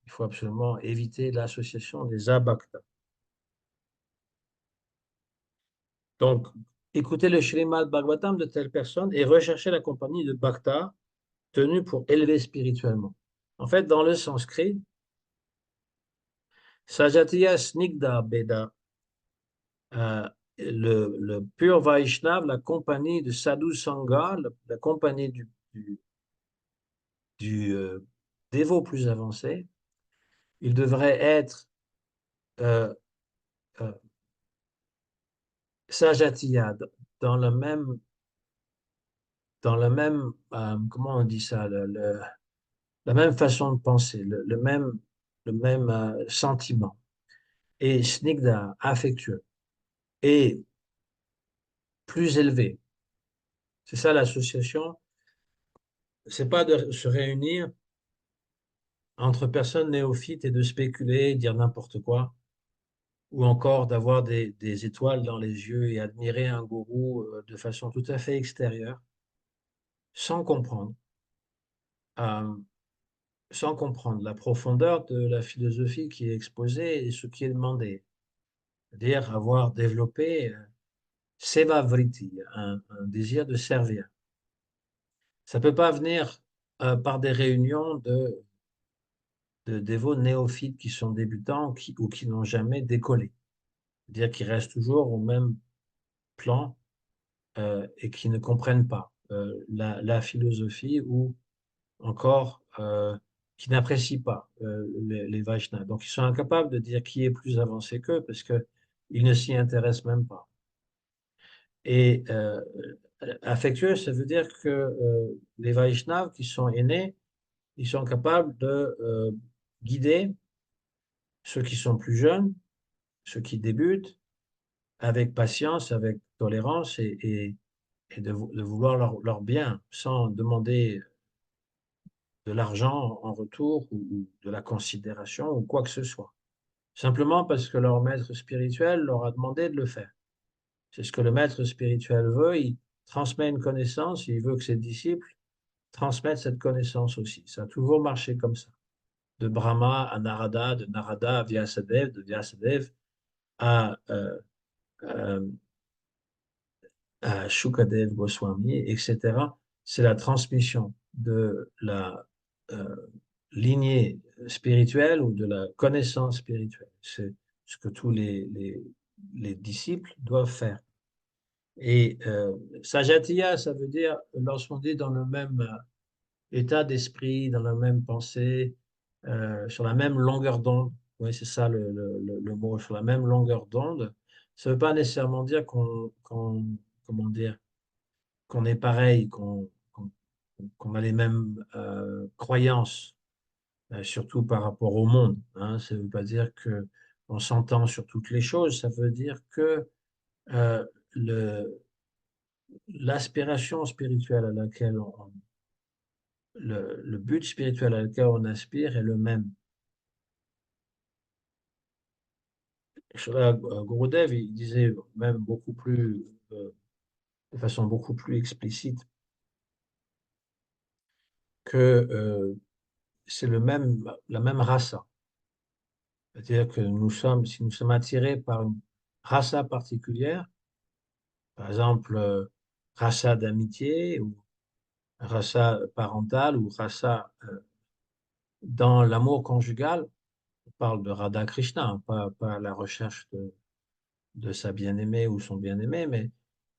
Speaker 1: qu'il faut absolument éviter l'association des abhaktas. Donc, écouter le Srimad Bhagavatam de telle personne et rechercher la compagnie de bhakta tenue pour élever spirituellement. En fait, dans le sanskrit, Sajatiya Snigdha Beda, euh, le pur Vaishnav, la compagnie de Sadhu Sangha, la compagnie du dévot plus avancé, il devrait être euh, euh, Sajatiya, dans le même, comment on dit ça, la même façon de penser, le même sentiment, et Snigdha, affectueux, et plus élevé. C'est ça l'association. C'est pas de se réunir entre personnes néophytes et de spéculer, dire n'importe quoi, ou encore d'avoir des étoiles dans les yeux et admirer un gourou de façon tout à fait extérieure, sans comprendre, euh, sans comprendre la profondeur de la philosophie qui est exposée et ce qui est demandé. C'est-à-dire avoir développé seva vritti, un désir de servir. Ça ne peut pas venir par des réunions de dévots néophytes qui sont débutants ou qui n'ont jamais décollé. C'est-à-dire qu'ils restent toujours au même plan et qui ne comprennent pas la philosophie ou encore qui n'apprécient pas les Vaishnavas. Donc ils sont incapables de dire qui est plus avancé qu'eux parce qu'ils ne s'y intéressent même pas. Et Affectueux, ça veut dire que les Vaishnavas qui sont aînés, ils sont capables de guider ceux qui sont plus jeunes, ceux qui débutent, avec patience, avec tolérance et de vouloir leur bien sans demander de l'argent en retour ou de la considération ou quoi que ce soit. Simplement parce que leur maître spirituel leur a demandé de le faire. C'est ce que le maître spirituel veut. Il transmet une connaissance, il veut que ses disciples transmettent cette connaissance aussi. Ça a toujours marché comme ça. De Brahma à Narada, de Narada à Vyasadeva, de Vyasadeva à, euh, à Shukadev Goswami, etc. C'est la transmission de la euh, lignée spirituelle ou de la connaissance spirituelle. C'est ce que tous les disciples doivent faire. Et Sajatiya, ça veut dire, lorsqu'on dit dans le même état d'esprit, dans la même pensée, sur la même longueur d'onde, oui, c'est ça le mot, sur la même longueur d'onde, ça ne veut pas nécessairement dire comment dire, qu'on est pareil, qu'on a les mêmes croyances, surtout par rapport au monde, hein. Ça ne veut pas dire que on s'entend sur toutes les choses, ça veut dire que euh, le, l'aspiration spirituelle à laquelle le but spirituel à laquelle on aspire est le même. Gurudev, il disait même beaucoup plus, de façon beaucoup plus explicite que c'est la même rasa. C'est-à-dire que si nous sommes attirés par une rasa particulière, par exemple, rasa d'amitié ou rasa parentale ou rasa dans l'amour conjugal, on parle de Radha Krishna, hein, pas la recherche de sa bien-aimée ou son bien-aimé, mais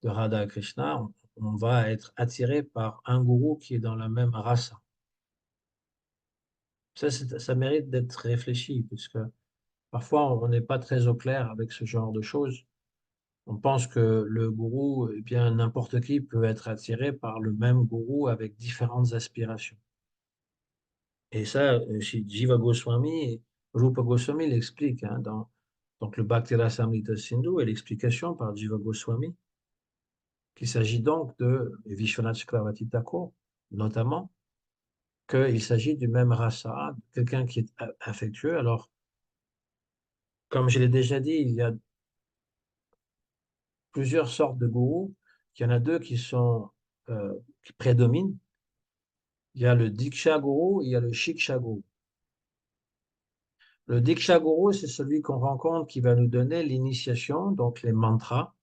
Speaker 1: de Radha Krishna, on va être attiré par un gourou qui est dans la même rasa. Ça mérite d'être réfléchi, puisque parfois on n'est pas très au clair avec ce genre de choses. On pense que le gourou, eh bien, n'importe qui peut être attiré par le même gourou avec différentes aspirations. Et ça, chez Jiva Goswami et Rupa Goswami l'expliquent, hein, dans donc le Bhakti Rasamrita Sindhu et l'explication par Jiva Goswami, qu'il s'agit donc de Vishwanath Chakravarti Thakur, notamment, qu'il s'agit du même rasa, quelqu'un qui est affectueux. Alors, comme je l'ai déjà dit, il y a plusieurs sortes de gourous. Il y en a deux qui prédominent. Il y a le Diksha Guru, il y a le Shiksha Guru. Le Diksha Guru, c'est celui qu'on rencontre qui va nous donner l'initiation, donc les mantras.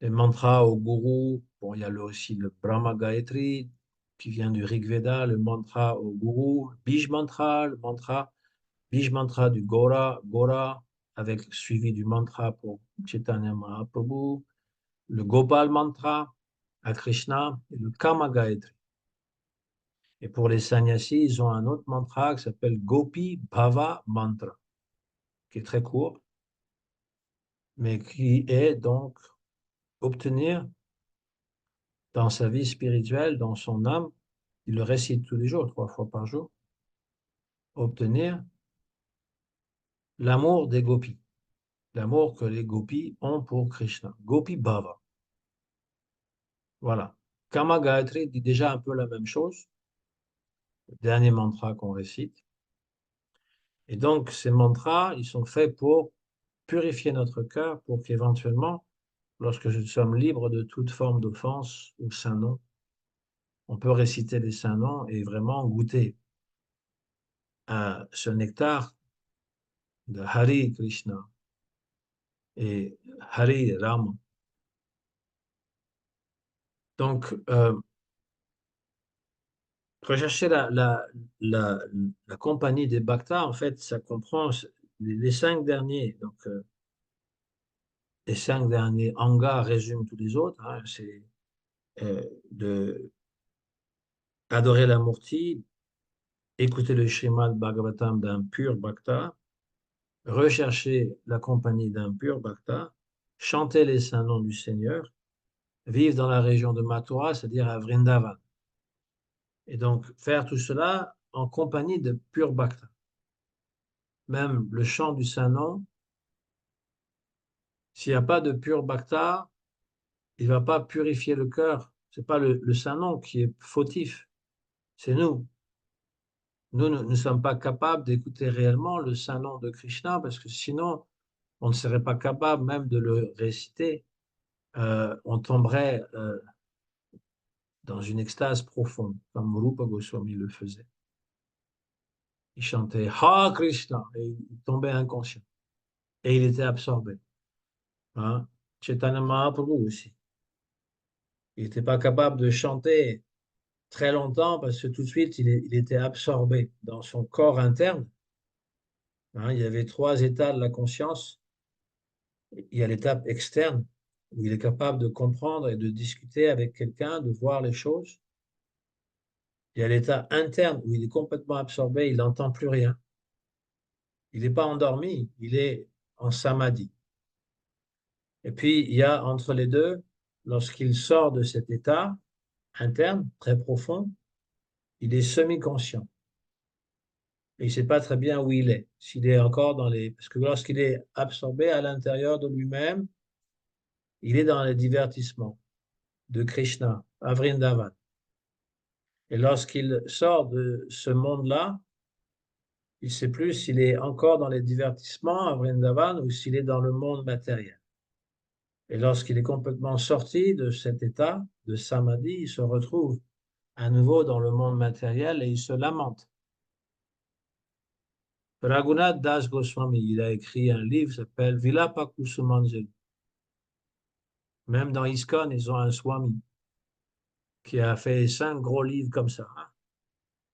Speaker 1: Les mantras au Guru, bon, il y a aussi le Brahma Gayatri qui vient du Rig Veda, le mantra au Guru, Bij Mantra, le mantra, Bij Mantra du Gora, avec suivi du mantra pour Chaitanya Mahaprabhu, le Gopal Mantra à Krishna et le Kama Gayatri. Et pour les sannyasis, ils ont un autre mantra qui s'appelle Gopi Bhava Mantra, qui est très court, mais qui est donc obtenir dans sa vie spirituelle, dans son âme, il le récite tous les jours, 3 fois par jour, obtenir l'amour des gopis, l'amour que les gopis ont pour Krishna. Gopi Bhava. Voilà. Kama Gayatri dit déjà un peu la même chose, le dernier mantra qu'on récite. Et donc, ces mantras, ils sont faits pour purifier notre cœur, pour qu'éventuellement, lorsque nous sommes libres de toute forme d'offense ou saint nom, on peut réciter les saints noms et vraiment goûter à ce nectar de Hari Krishna et Hari Ram. Donc, rechercher la, la compagnie des bhaktas, en fait, ça comprend les 5 derniers. Donc, les 5 derniers angas résument tous les autres, hein. C'est de adorer la Murti, écouter le Srimad Bhagavatam d'un pur bhakta, rechercher la compagnie d'un pur bhakta, chanter les saints noms du Seigneur vivent dans la région de Mathura, c'est-à-dire à Vrindavan. Et donc, faire tout cela en compagnie de pur bhakta. Même le chant du Saint-Nom, s'il n'y a pas de pur bhakta, il ne va pas purifier le cœur. Ce n'est pas le Saint-Nom qui est fautif, c'est nous. Nous ne sommes pas capables d'écouter réellement le Saint-Nom de Krishna parce que sinon, on ne serait pas capable même de le réciter. On tomberait dans une extase profonde, comme Rupa Goswami le faisait. Il chantait Ha Krishna et il tombait inconscient. Et il était absorbé. Hein? Chaitanya Mahaprabhu aussi. Il n'était pas capable de chanter très longtemps parce que tout de suite, il était absorbé dans son corps interne. Hein? Il y avait trois états de la conscience. Il y a l'étape externe où il est capable de comprendre et de discuter avec quelqu'un, de voir les choses. Il y a l'état interne où il est complètement absorbé, il n'entend plus rien. Il n'est pas endormi, il est en samadhi. Et puis, il y a entre les deux, lorsqu'il sort de cet état interne, très profond, il est semi-conscient. Et il ne sait pas très bien où il est. S'il est encore dans les... Parce que lorsqu'il est absorbé à l'intérieur de lui-même, il est dans les divertissements de Krishna, à Vrindavan. Et lorsqu'il sort de ce monde-là, il ne sait plus s'il est encore dans les divertissements à Vrindavan ou s'il est dans le monde matériel. Et lorsqu'il est complètement sorti de cet état de samadhi, il se retrouve à nouveau dans le monde matériel et il se lamente. Raghunath Das Goswami, il a écrit un livre qui s'appelle Vilapa Kusumanjali. Même dans ISKCON, ils ont un Swami qui a fait 5 gros livres comme ça, hein,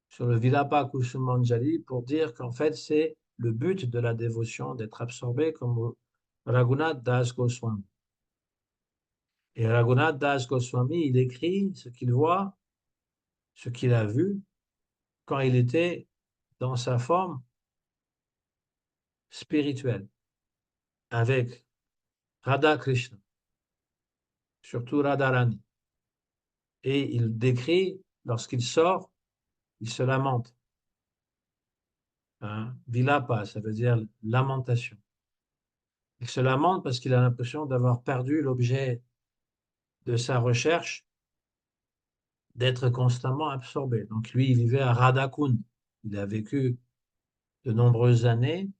Speaker 1: sur le Vilapa Kusumanjali pour dire qu'en fait, c'est le but de la dévotion, d'être absorbé comme Raghunath Das Goswami. Et Raghunath Das Goswami, il écrit ce qu'il voit, ce qu'il a vu quand il était dans sa forme spirituelle avec Radha Krishna, surtout Radharani. Et il décrit, lorsqu'il sort, il se lamente. Hein? Vilapa, ça veut dire lamentation. Il se lamente parce qu'il a l'impression d'avoir perdu l'objet de sa recherche, d'être constamment absorbé. Donc lui, il vivait à Radhakund. Il a vécu de nombreuses années,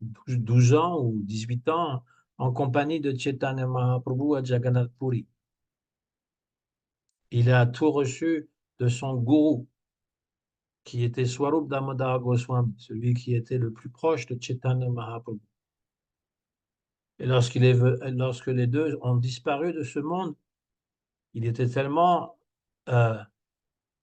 Speaker 1: 12 ans ou 18 ans, en compagnie de Chaitanya Mahaprabhu à Jagannath Puri. Il a tout reçu de son gourou, qui était Swarup Damodar Goswami, celui qui était le plus proche de Chaitanya Mahaprabhu. Et lorsque les deux ont disparu de ce monde, il était tellement euh,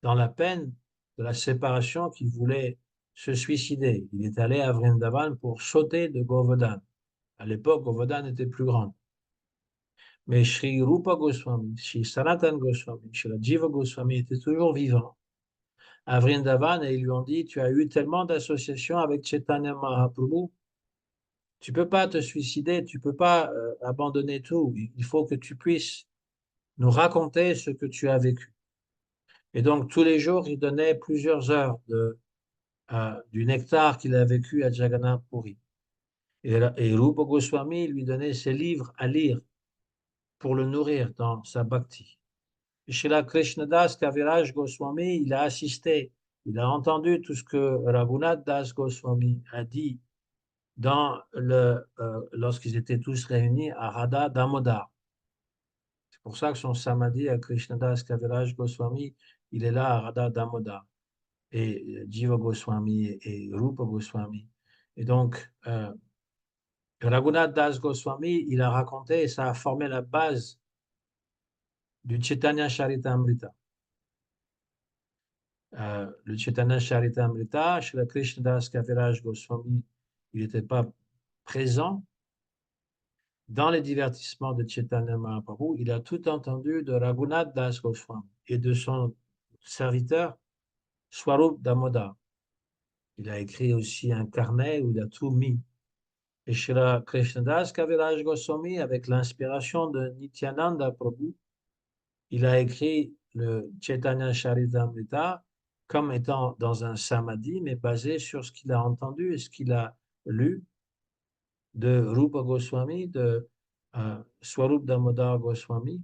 Speaker 1: dans la peine de la séparation qu'il voulait se suicider. Il est allé à Vrindavan pour sauter de Govardhan. À l'époque, Govardhan était plus grande. Mais Sri Rupa Goswami, Sri Sanatan Goswami, Sri Jiva Goswami étaient toujours vivants à Vrindavan et ils lui ont dit, tu as eu tellement d'associations avec Chaitanya Mahaprabhu, tu ne peux pas te suicider, tu ne peux pas abandonner tout. Il faut que tu puisses nous raconter ce que tu as vécu. Et donc, tous les jours, il donnait plusieurs heures du nectar qu'il a vécu à Jagannath Puri. Et Rupa Goswami lui donnait ses livres à lire pour le nourrir dans sa bhakti. Et Srila Krishnadas Kaviraj Goswami, il a assisté, il a entendu tout ce que Raghunath Das Goswami a dit lorsqu'ils étaient tous réunis à Radha Damodar. C'est pour ça que son samadhi à Krishnadas Kaviraj Goswami, il est là à Radha Damodar. Et Jiva Goswami et Rupa Goswami. Et donc, Raghunath Das Goswami, il a raconté et ça a formé la base du Chaitanya Charitamrita. Le Chaitanya Charitamrita, Shri Krishnadas Kaviraj Goswami, il n'était pas présent dans les divertissements de Chaitanya Mahaprabhu. Il a tout entendu de Raghunath Das Goswami et de son serviteur Swarup Damodar. Il a écrit aussi un carnet où il a tout mis. Et Srila Krishnadas Kaviraj Goswami, avec l'inspiration de Nityananda Prabhu, il a écrit le Chaitanya Charitamrita comme étant dans un samadhi, mais basé sur ce qu'il a entendu et ce qu'il a lu de Rupa Goswami, de Swarup Damodar Goswami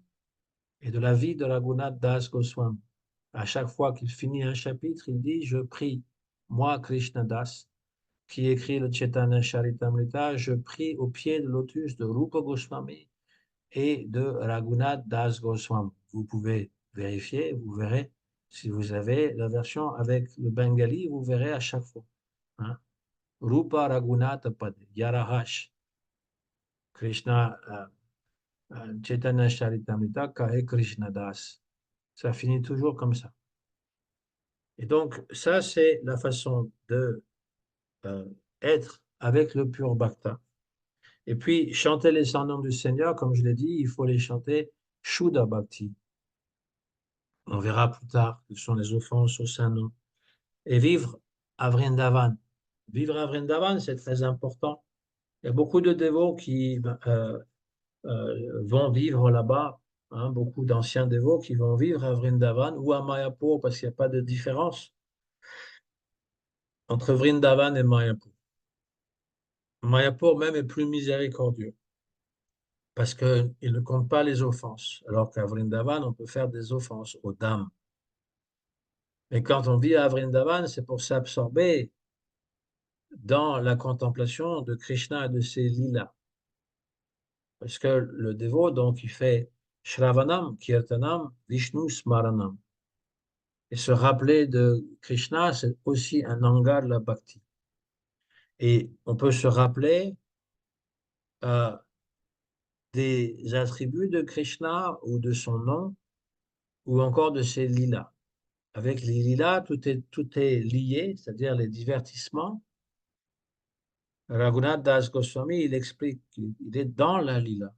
Speaker 1: et de la vie de Raghunath Das Goswami. À chaque fois qu'il finit un chapitre, il dit, je prie, moi, Krishna Das, qui écrit le Chaitanya Charitamrita, je prie au pied de lotus de Rupa Goswami et de Raghunath Das Goswami. Vous pouvez vérifier, vous verrez, si vous avez la version avec le bengali, vous verrez à chaque fois. Hein? Rupa Raghunath Pad, Yarahash, Krishna, Chaitanya Charitamrita, Kahe Krishna Das. Ça finit toujours comme ça. Et donc, ça, c'est la façon de être avec le pur bhakta. Et puis, chanter les 100 noms du Seigneur, comme je l'ai dit, il faut les chanter Shuddha Bhakti. On verra plus tard quelles sont les offenses au Saint-Nom. Et vivre à Vrindavan. Vivre à Vrindavan, c'est très important. Il y a beaucoup de dévots qui vont vivre là-bas, hein, beaucoup d'anciens dévots qui vont vivre à Vrindavan ou à Mayapur, parce qu'il n'y a pas de différence entre Vrindavan et Mayapur. Mayapur même est plus miséricordieux, parce qu'il ne compte pas les offenses, alors qu'à Vrindavan, on peut faire des offenses aux dames. Mais quand on vit à Vrindavan, c'est pour s'absorber dans la contemplation de Krishna et de ses lilas. Parce que le dévot, donc, il fait Shravanam, Kirtanam, Vishnu Smaranam. Et se rappeler de Krishna, c'est aussi un anga de la bhakti. Et on peut se rappeler des attributs de Krishna ou de son nom ou encore de ses lilas. Avec les lilas, tout est lié, c'est-à-dire les divertissements. Raghunath Das Goswami, il explique qu'il est dans la lila.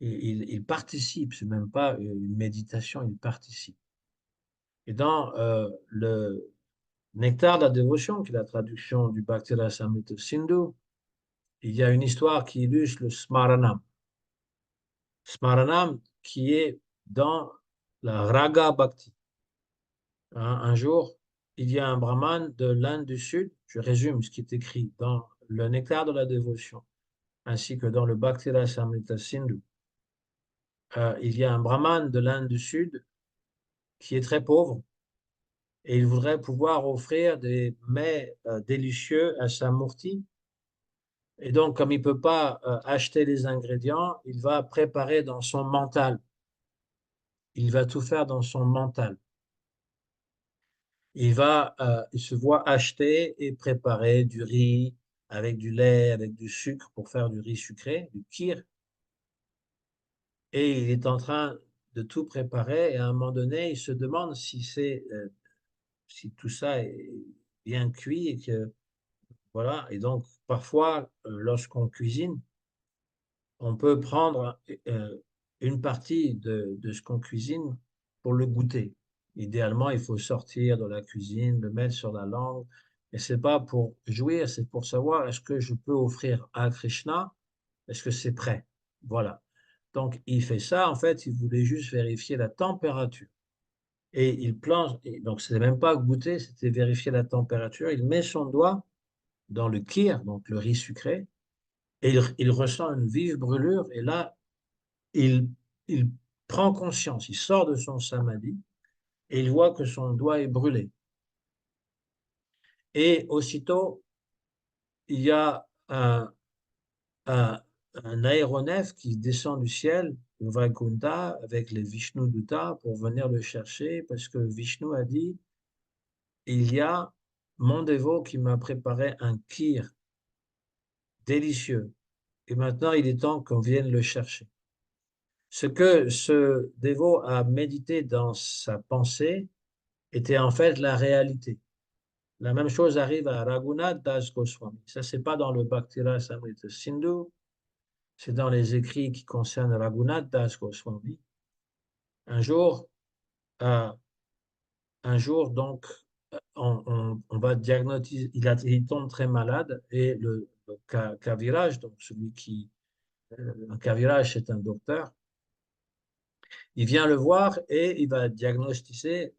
Speaker 1: Il participe, c'est même pas une méditation, il participe. Et dans le Nectar de la dévotion, qui est la traduction du Bhakti Rasamrita Sindhu, il y a une histoire qui illustre le Smaranam. Smaranam qui est dans la Raga Bhakti. Un jour, il y a un brahman de l'Inde du Sud, je résume ce qui est écrit dans le Nectar de la dévotion, ainsi que dans le Bhakti Rasamrita Sindhu. Il y a un brahman de l'Inde du Sud qui est très pauvre et il voudrait pouvoir offrir des mets délicieux à sa murti. Et donc, comme il ne peut pas acheter les ingrédients, il va préparer dans son mental. Il va tout faire dans son mental. Il se voit acheter et préparer du riz avec du lait, avec du sucre pour faire du riz sucré, du kheer. Et il est en train de tout préparer et à un moment donné, il se demande si tout ça est bien cuit et que voilà. Et donc, parfois, lorsqu'on cuisine, on peut prendre une partie de ce qu'on cuisine pour le goûter. Idéalement, il faut sortir de la cuisine, le mettre sur la langue. Et c'est pas pour jouir, c'est pour savoir est-ce que je peux offrir à Krishna, est-ce que c'est prêt? Voilà. Donc, il fait ça. En fait, il voulait juste vérifier la température. Et il plonge, et donc c'est même pas goûter, c'était vérifier la température. Il met son doigt dans le kheer, donc le riz sucré, et il ressent une vive brûlure. Et là, il, il prend conscience, il sort de son samadhi et il voit que son doigt est brûlé. Et aussitôt, il y a un, un aéronef qui descend du ciel, le Vaikuntha, avec les Vishnu Dutta pour venir le chercher parce que Vishnu a dit il y a mon dévot qui m'a préparé un kheer délicieux. Et maintenant, il est temps qu'on vienne le chercher. Ce que ce dévot a médité dans sa pensée était en fait la réalité. La même chose arrive à Raghunath Das Goswami. Ça, c'est pas dans le Bhakti Rasamrita Sindhu, c'est dans les écrits qui concernent Raghunath Das Goswami. Un jour, euh, donc, on va diagnostiquer, il tombe très malade et le Kaviraj, donc un Kaviraj, c'est un docteur. Il vient le voir et il va diagnostiquer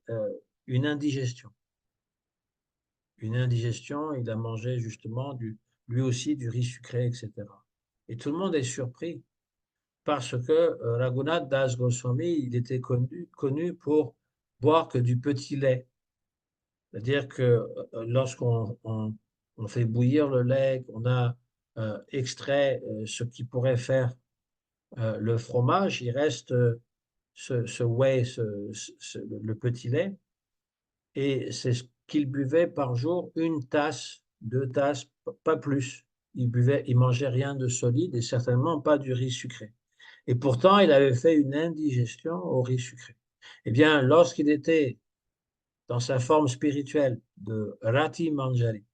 Speaker 1: une indigestion. Une indigestion, il a mangé justement lui aussi du riz sucré, etc. Et tout le monde est surpris parce que Raghunath Das Goswami, il était connu pour boire que du petit lait. C'est-à-dire que lorsqu'on on fait bouillir le lait, qu'on a extrait ce qui pourrait faire le fromage, il reste ce whey, le petit lait, et c'est ce qu'il buvait par jour, une tasse, deux tasses, pas plus. Il mangeait rien de solide et certainement pas du riz sucré. Et pourtant, il avait fait une indigestion au riz sucré. Eh bien, lorsqu'il était dans sa forme spirituelle de Rati Manjari,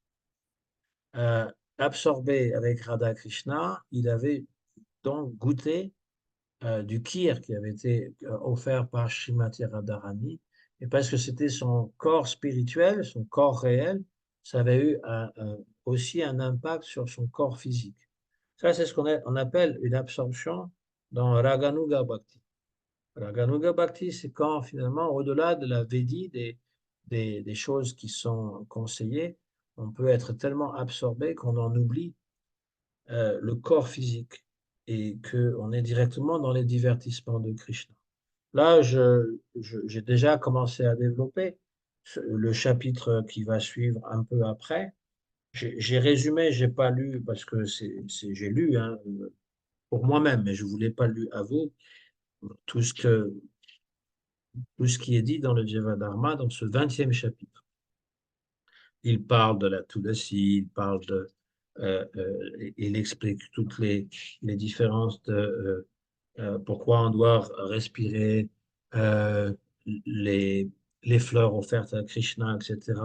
Speaker 1: euh, absorbé avec Radha Krishna, il avait donc goûté du kir qui avait été offert par Srimati Radharani, et parce que c'était son corps spirituel, son corps réel, ça avait eu aussi un impact sur son corps physique. Ça, c'est ce on appelle une absorption dans Raganuga Bhakti. Raganuga Bhakti, c'est quand finalement, au-delà de la Védi, des choses qui sont conseillées, on peut être tellement absorbé qu'on en oublie le corps physique et qu'on est directement dans les divertissements de Krishna. Là, j'ai déjà commencé à développer le chapitre qui va suivre un peu après. J'ai résumé, j'ai pas lu parce que j'ai lu hein, pour moi-même, mais je ne vous l'ai pas lu à vous, tout tout ce qui est dit dans le Jivadharma, dans ce 20e chapitre. Il parle de la Tulasi, il parle il explique toutes les différences de pourquoi on doit respirer euh, les, les fleurs offertes à Krishna, etc.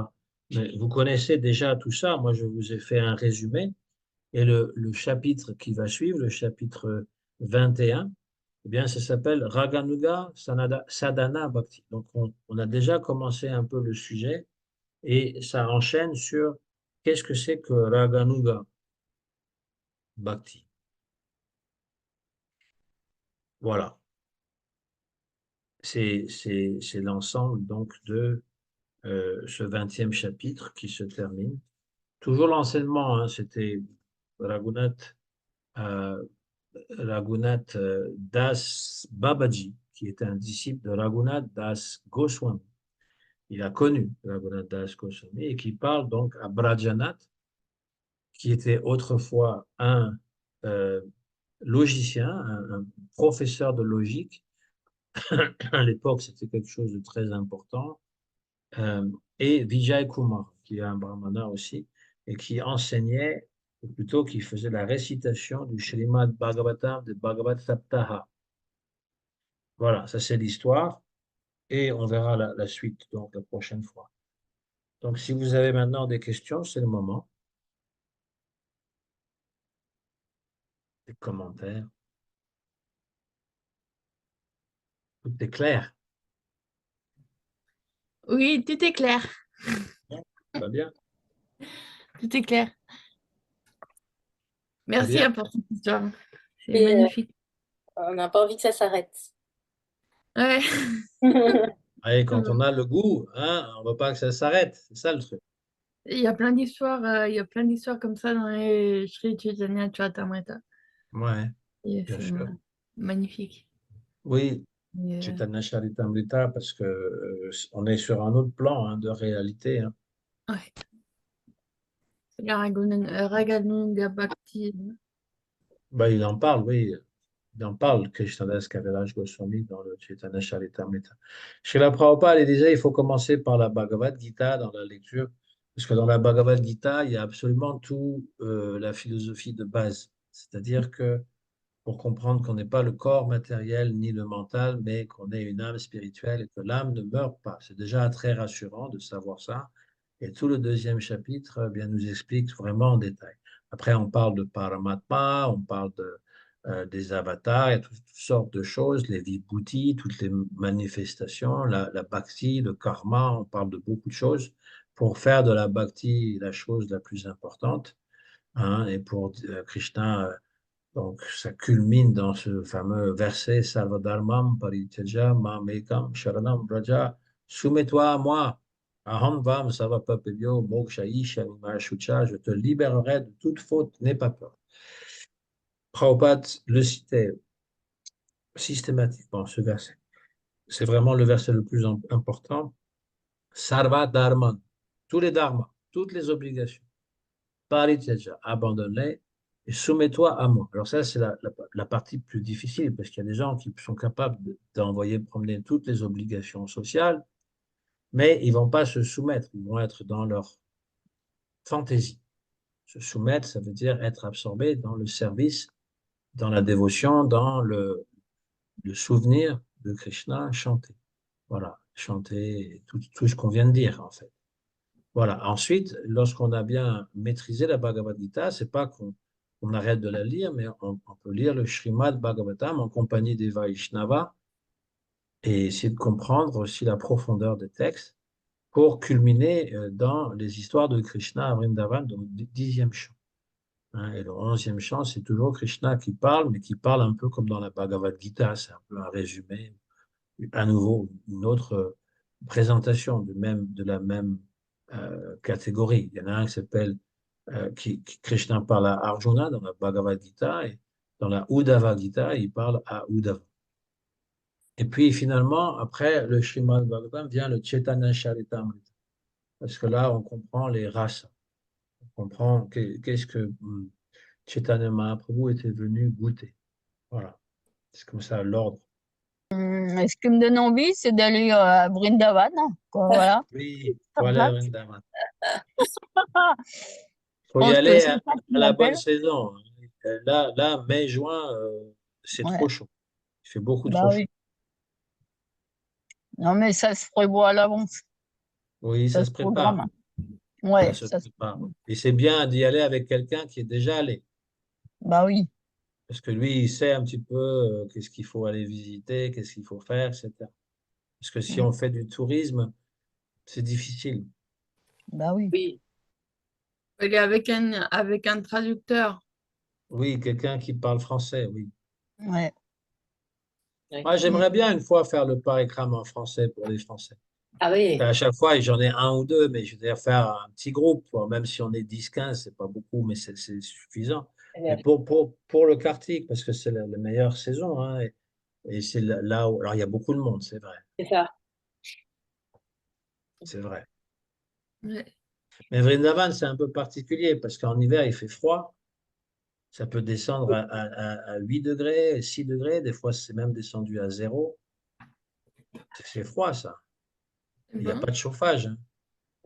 Speaker 1: Mais vous connaissez déjà tout ça. Moi, je vous ai fait un résumé. Et le chapitre qui va suivre, le chapitre 21, eh bien, ça s'appelle Raganuga Sadhana Bhakti. Donc, on a déjà commencé un peu le sujet et ça enchaîne sur qu'est-ce que c'est que Raganuga Bhakti. Voilà. C'est l'ensemble donc de ce 20e chapitre qui se termine. Toujours l'enseignement, hein, c'était Raghunath, euh, Raghunath Das Babaji, qui était un disciple de Raghunath Das Goswami. Il a connu Raghunath Das Goswami et qui parle donc à Brajanath, qui était autrefois un euh, logicien, un professeur de logique. À l'époque, c'était quelque chose de très important. Et Vijay Kumar, qui est un brahmana aussi, et qui enseignait, ou plutôt qui faisait la récitation du Srimad Bhagavatam, de Bhagavad Saptaha. Voilà, ça c'est l'histoire, et on verra la suite donc la prochaine fois. Donc si vous avez maintenant des questions, c'est le moment. Des commentaires, tout est clair.
Speaker 2: Oui, tout est clair.
Speaker 1: Très bien,
Speaker 2: Tout est clair.
Speaker 1: très
Speaker 2: Merci
Speaker 1: bien.
Speaker 2: pour cette histoire. C'est
Speaker 3: Et
Speaker 2: magnifique.
Speaker 3: on n'a pas envie que ça s'arrête.
Speaker 2: Ouais.
Speaker 1: Et quand on a le goût, hein, on ne veut pas que ça s'arrête, c'est ça le truc.
Speaker 2: Il y a plein d'histoires, il y a plein d'histoires comme ça dans les Sri Chaitanya Charitamrita.
Speaker 1: Ouais,
Speaker 2: Et
Speaker 1: bien
Speaker 2: c'est
Speaker 1: sûr.
Speaker 2: magnifique.
Speaker 1: Oui,
Speaker 2: Et,
Speaker 1: Chaitanya Charitamrita, parce que on est sur un autre plan hein, de réalité. Hein.
Speaker 2: ouais. La Raganuga Bhakti.
Speaker 1: Bah, il en parle, oui. Il en parle, Krishnadas Kaviraj Goswami, dans le Chaitanya Charitamrita. Chez la Prabhupada, il disait il faut commencer par la Bhagavad Gita dans la lecture, parce que dans la Bhagavad Gita, il y a absolument tout la philosophie de base. C'est-à-dire que pour comprendre qu'on n'est pas le corps matériel ni le mental, mais qu'on est une âme spirituelle et que l'âme ne meurt pas. C'est déjà très rassurant de savoir ça. Et tout le deuxième chapitre bien, nous explique vraiment en détail. Après, on parle de Paramatma, on parle des avatars, il y a toutes sortes de choses, les vibhutis, toutes les manifestations, la bhakti, le karma, on parle de beaucoup de choses pour faire de la bhakti la chose la plus importante. hein, et pour Krishna, donc ça culmine dans ce fameux verset Sarvadharmam Parityaja Mamekam Sharanam Vraja. Soumets-toi à moi. Aham Vam Sarvapapebhyo Mokshayi Shamima Shucha. Je te libérerai de toute faute, n'aie pas peur. Prabhupada le citait systématiquement, ce verset. C'est vraiment le verset le plus important. Sarva Dharman, tous les dharmas, toutes les obligations. Parityaja, abandonne-les et soumets-toi à moi. Alors ça, c'est la partie plus difficile parce qu'il y a des gens qui sont capables d'envoyer promener toutes les obligations sociales, mais ils vont pas se soumettre, ils vont être dans leur fantaisie. Se soumettre, ça veut dire être absorbé dans le service, dans la dévotion, dans le souvenir de Krishna, chanter. Voilà, chanter tout ce qu'on vient de dire, en fait. Voilà. Ensuite, lorsqu'on a bien maîtrisé la Bhagavad Gita, c'est pas qu'on arrête de la lire, mais on peut lire le Srimad Bhagavatam en compagnie des Vaishnavas et essayer de comprendre aussi la profondeur des textes pour culminer dans les histoires de Krishna à Vrindavan, dans le 10e chant. Hein. Et le 11e chant, c'est toujours Krishna qui parle, mais qui parle un peu comme dans la Bhagavad Gita, c'est un peu un résumé, à nouveau une autre présentation de la même catégorie. Il y en a un qui s'appelle Krishna parle à Arjuna dans la Bhagavad Gita et dans la Uddhava Gita, il parle à Uddhava. Et puis finalement, après le Srimad Bhagavatam vient le Chaitanya Charitamrita. Parce que là, on comprend les races. On comprend qu'est-ce que Chaitanya Mahaprabhu était venu goûter. Voilà. C'est comme ça l'ordre.
Speaker 4: Et ce qui me donne envie, c'est d'aller à Vrindavan, quoi, voilà.
Speaker 1: Oui, il
Speaker 4: Ça
Speaker 1: faut aller à
Speaker 4: passe.
Speaker 1: Vrindavan.
Speaker 4: Je
Speaker 1: Il faut y
Speaker 4: pense que
Speaker 1: aller
Speaker 4: c'est ça qui
Speaker 1: à la bonne
Speaker 4: m'appelle.
Speaker 1: saison. Là, mai, juin, c'est
Speaker 4: Ouais,
Speaker 1: trop chaud. Il fait beaucoup
Speaker 4: bah
Speaker 1: trop chaud.
Speaker 4: oui. Non, mais ça se prévoit à l'avance.
Speaker 1: Oui,
Speaker 4: Ça
Speaker 1: ça
Speaker 4: se
Speaker 1: se prépare.
Speaker 4: programme.
Speaker 1: Ça
Speaker 4: Ouais,
Speaker 1: se
Speaker 4: ça se...
Speaker 1: prépare. Et c'est bien d'y aller avec quelqu'un qui est déjà allé.
Speaker 4: Bah oui.
Speaker 1: Parce que lui, il sait un petit peu qu'est-ce qu'il faut aller visiter, qu'est-ce qu'il faut faire, etc. Parce que si
Speaker 4: Mm.
Speaker 1: on fait du tourisme, c'est difficile.
Speaker 4: Bah oui.
Speaker 3: Oui,
Speaker 2: Il est avec un traducteur.
Speaker 1: Oui, quelqu'un qui parle français, oui.
Speaker 4: Ouais.
Speaker 3: oui.
Speaker 1: Moi,
Speaker 4: Mm.
Speaker 1: j'aimerais bien une fois faire le parikrama en français pour les Français.
Speaker 3: Ah oui,
Speaker 1: À chaque fois, j'en ai un ou deux, mais je veux dire faire un petit groupe, quoi. Même si on est 10, 15, c'est pas beaucoup, mais c'est suffisant. Mais pour le Kartik, parce que c'est la meilleure saison, hein, et c'est là où. Alors, il y a beaucoup de monde,
Speaker 3: c'est ça.
Speaker 1: c'est vrai.
Speaker 2: Ouais.
Speaker 1: Mais Vrindavan, c'est un peu particulier, parce qu'en hiver, il fait froid. Ça peut descendre à 8 degrés, 6 degrés. Des fois, c'est même descendu à 0. C'est froid, ça.
Speaker 2: Eh
Speaker 1: Il n'y a
Speaker 2: ben,
Speaker 1: pas de chauffage. Hein.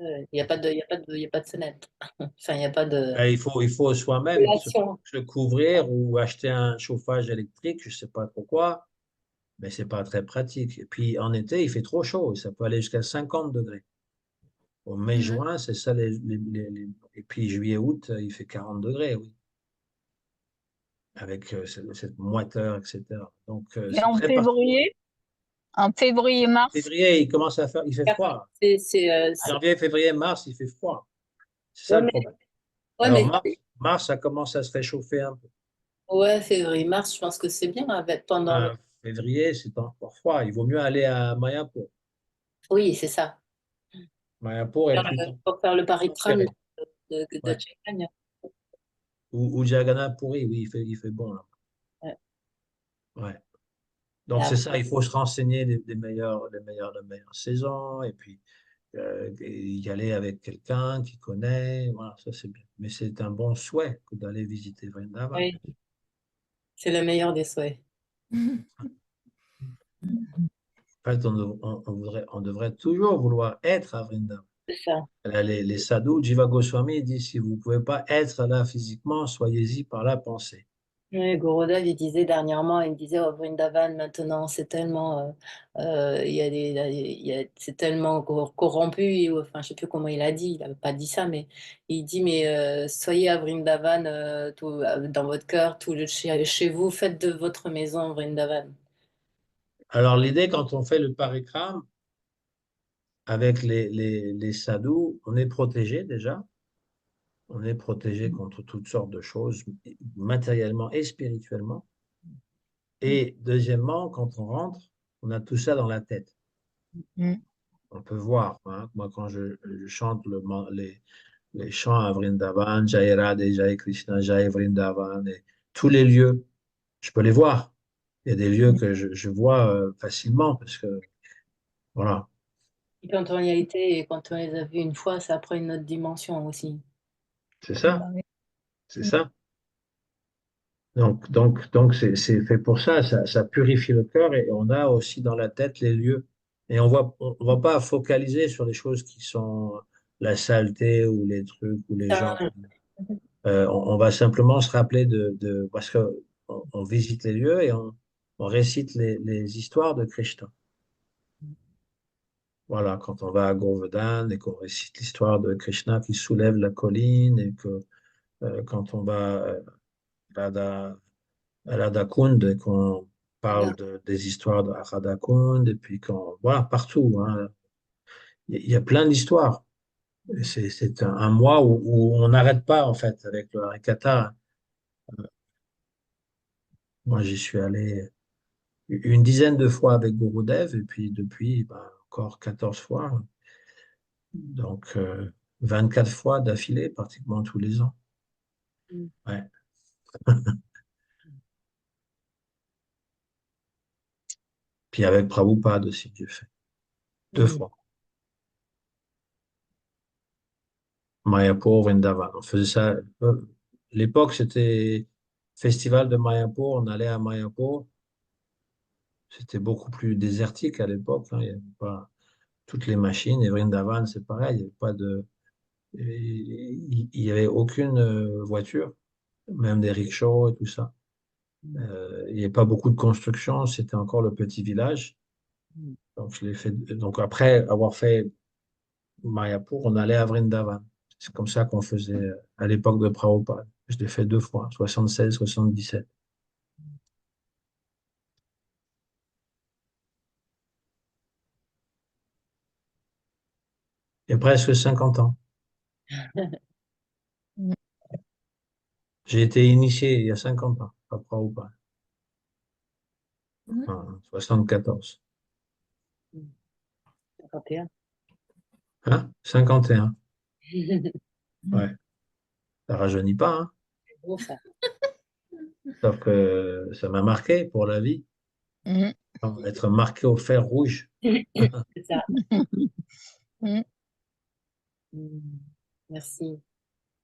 Speaker 3: Il n'y a pas de, il y a pas de, il y a pas de sonnette. Enfin, il n'y a pas de
Speaker 1: Il faut soi-même
Speaker 3: relation.
Speaker 1: se couvrir ou acheter un chauffage électrique, je ne sais pas trop quoi, mais ce n'est pas très pratique. Et puis en été, il fait trop chaud, ça peut aller jusqu'à 50 degrés. Au
Speaker 2: ouais.
Speaker 1: mai-juin, c'est ça. Et puis juillet-août, il fait 40 degrés, oui, avec cette moiteur, etc. Donc
Speaker 4: Et
Speaker 1: c'est très particulier.
Speaker 4: en février-mars,
Speaker 1: Février, il commence à faire, il fait froid.
Speaker 3: C'est-
Speaker 1: Janvier, février, mars, il fait froid. C'est ça
Speaker 3: ouais,
Speaker 1: le
Speaker 3: mais,
Speaker 1: problème.
Speaker 3: ouais,
Speaker 1: Alors
Speaker 3: mais
Speaker 1: mars, ça commence à se réchauffer un peu.
Speaker 3: ouais, février-mars, je pense que c'est bien avec, pendant le.
Speaker 1: Février, c'est encore froid. Il vaut mieux aller à Mayapur.
Speaker 3: Oui, c'est ça.
Speaker 1: Mayapur est tout le temps
Speaker 3: Pour faire le parikrama
Speaker 1: tempéré.
Speaker 3: de
Speaker 1: Ouais.
Speaker 3: Chaitanya.
Speaker 1: Ou Jagannath Puri, oui, il fait bon là.
Speaker 3: Ouais.
Speaker 1: Ouais.
Speaker 3: Et
Speaker 1: Donc c'est ça,
Speaker 3: après,
Speaker 1: il faut se renseigner la meilleure saison et puis et y aller avec quelqu'un qui connaît. Voilà, ça c'est bien. Mais c'est un bon souhait que d'aller visiter Vrindavan.
Speaker 3: oui, c'est le meilleur des souhaits.
Speaker 1: En fait, on devrait toujours vouloir être à Vrindavan.
Speaker 3: C'est ça.
Speaker 1: Là, les sadhus, Jiva Goswami dit, si vous ne pouvez pas être là physiquement, soyez-y par la pensée.
Speaker 3: Oui, Gorodev, il disait dernièrement, il disait au Vrindavan, maintenant, c'est tellement, il y a c'est tellement corrompu, ou, enfin, je sais plus comment il a dit, il n'avait pas dit ça, mais il dit, mais soyez à Vrindavan, dans votre cœur, chez vous, faites de votre maison Vrindavan.
Speaker 1: Alors l'idée, quand on fait le parikram avec les sadhus, on est protégé déjà. On est protégé contre toutes sortes de choses, matériellement et spirituellement. Et deuxièmement, quand on rentre, on a tout ça dans la tête.
Speaker 4: Mm.
Speaker 1: On peut voir, hein. Moi, quand je chante les chants à Vrindavan, Jai Radhe, Jai Krishna, Jai Vrindavan, et tous les lieux, je peux les voir. Il y a des lieux que je vois facilement parce que, voilà,
Speaker 3: Et quand on y a été et quand on les a vus une fois, ça prend une autre dimension aussi.
Speaker 1: c'est
Speaker 4: Bah
Speaker 1: ça,
Speaker 4: oui.
Speaker 1: c'est ça. Donc c'est fait pour ça, ça purifie le cœur et on a aussi dans la tête les lieux. Et on va pas focaliser sur les choses qui sont la saleté ou les trucs ou les gens.
Speaker 3: Ça,
Speaker 1: On va simplement se rappeler parce que on visite les lieux et on récite les histoires de Krishna. Voilà, quand on va à Govardhan et qu'on récite l'histoire de Krishna qui soulève la colline et que quand on va à Radha Kund et qu'on parle des histoires de Radha Kund et puis qu'on voilà partout, hein. Il y a plein d'histoires. Et c'est un mois où on n'arrête pas en fait avec le Harikatha. Moi, j'y suis allé une dizaine de fois avec Gurudev et puis depuis, ben, encore 14 fois. Donc, 24 fois d'affilée, pratiquement tous les ans. Ouais. Puis avec Prabhupada aussi, j'ai fait deux fois. Mayapur, Vrindavan. On faisait ça. L'époque, c'était festival de Mayapur. On allait à Mayapur. C'était beaucoup plus désertique à l'époque, hein. Il n'y avait pas toutes les machines. Et Vrindavan, c'est pareil. Il n'y avait pas de, il y avait aucune voiture, même des rickshaws et tout ça. Il n'y avait pas beaucoup de construction. C'était encore le petit village. Donc, je l'ai fait. Donc, après avoir fait Mayapur, on allait à Vrindavan. C'est comme ça qu'on faisait à l'époque de Prabhupada. Je l'ai fait deux fois, 76, 77. Il y a presque 50 ans.
Speaker 4: Mm.
Speaker 1: J'ai été initié il y a 50 ans à Prabhupada,
Speaker 2: Mhm.
Speaker 1: en 74.
Speaker 3: 51.
Speaker 1: Hein? 51.
Speaker 4: Mm.
Speaker 1: Ouais. Ça rajeunit pas, hein?
Speaker 3: C'est beau ça.
Speaker 1: Sauf que ça m'a marqué pour la vie.
Speaker 4: Mm.
Speaker 1: Être marqué au fer rouge.
Speaker 3: C'est ça.
Speaker 4: Mm.
Speaker 3: Mm. Merci.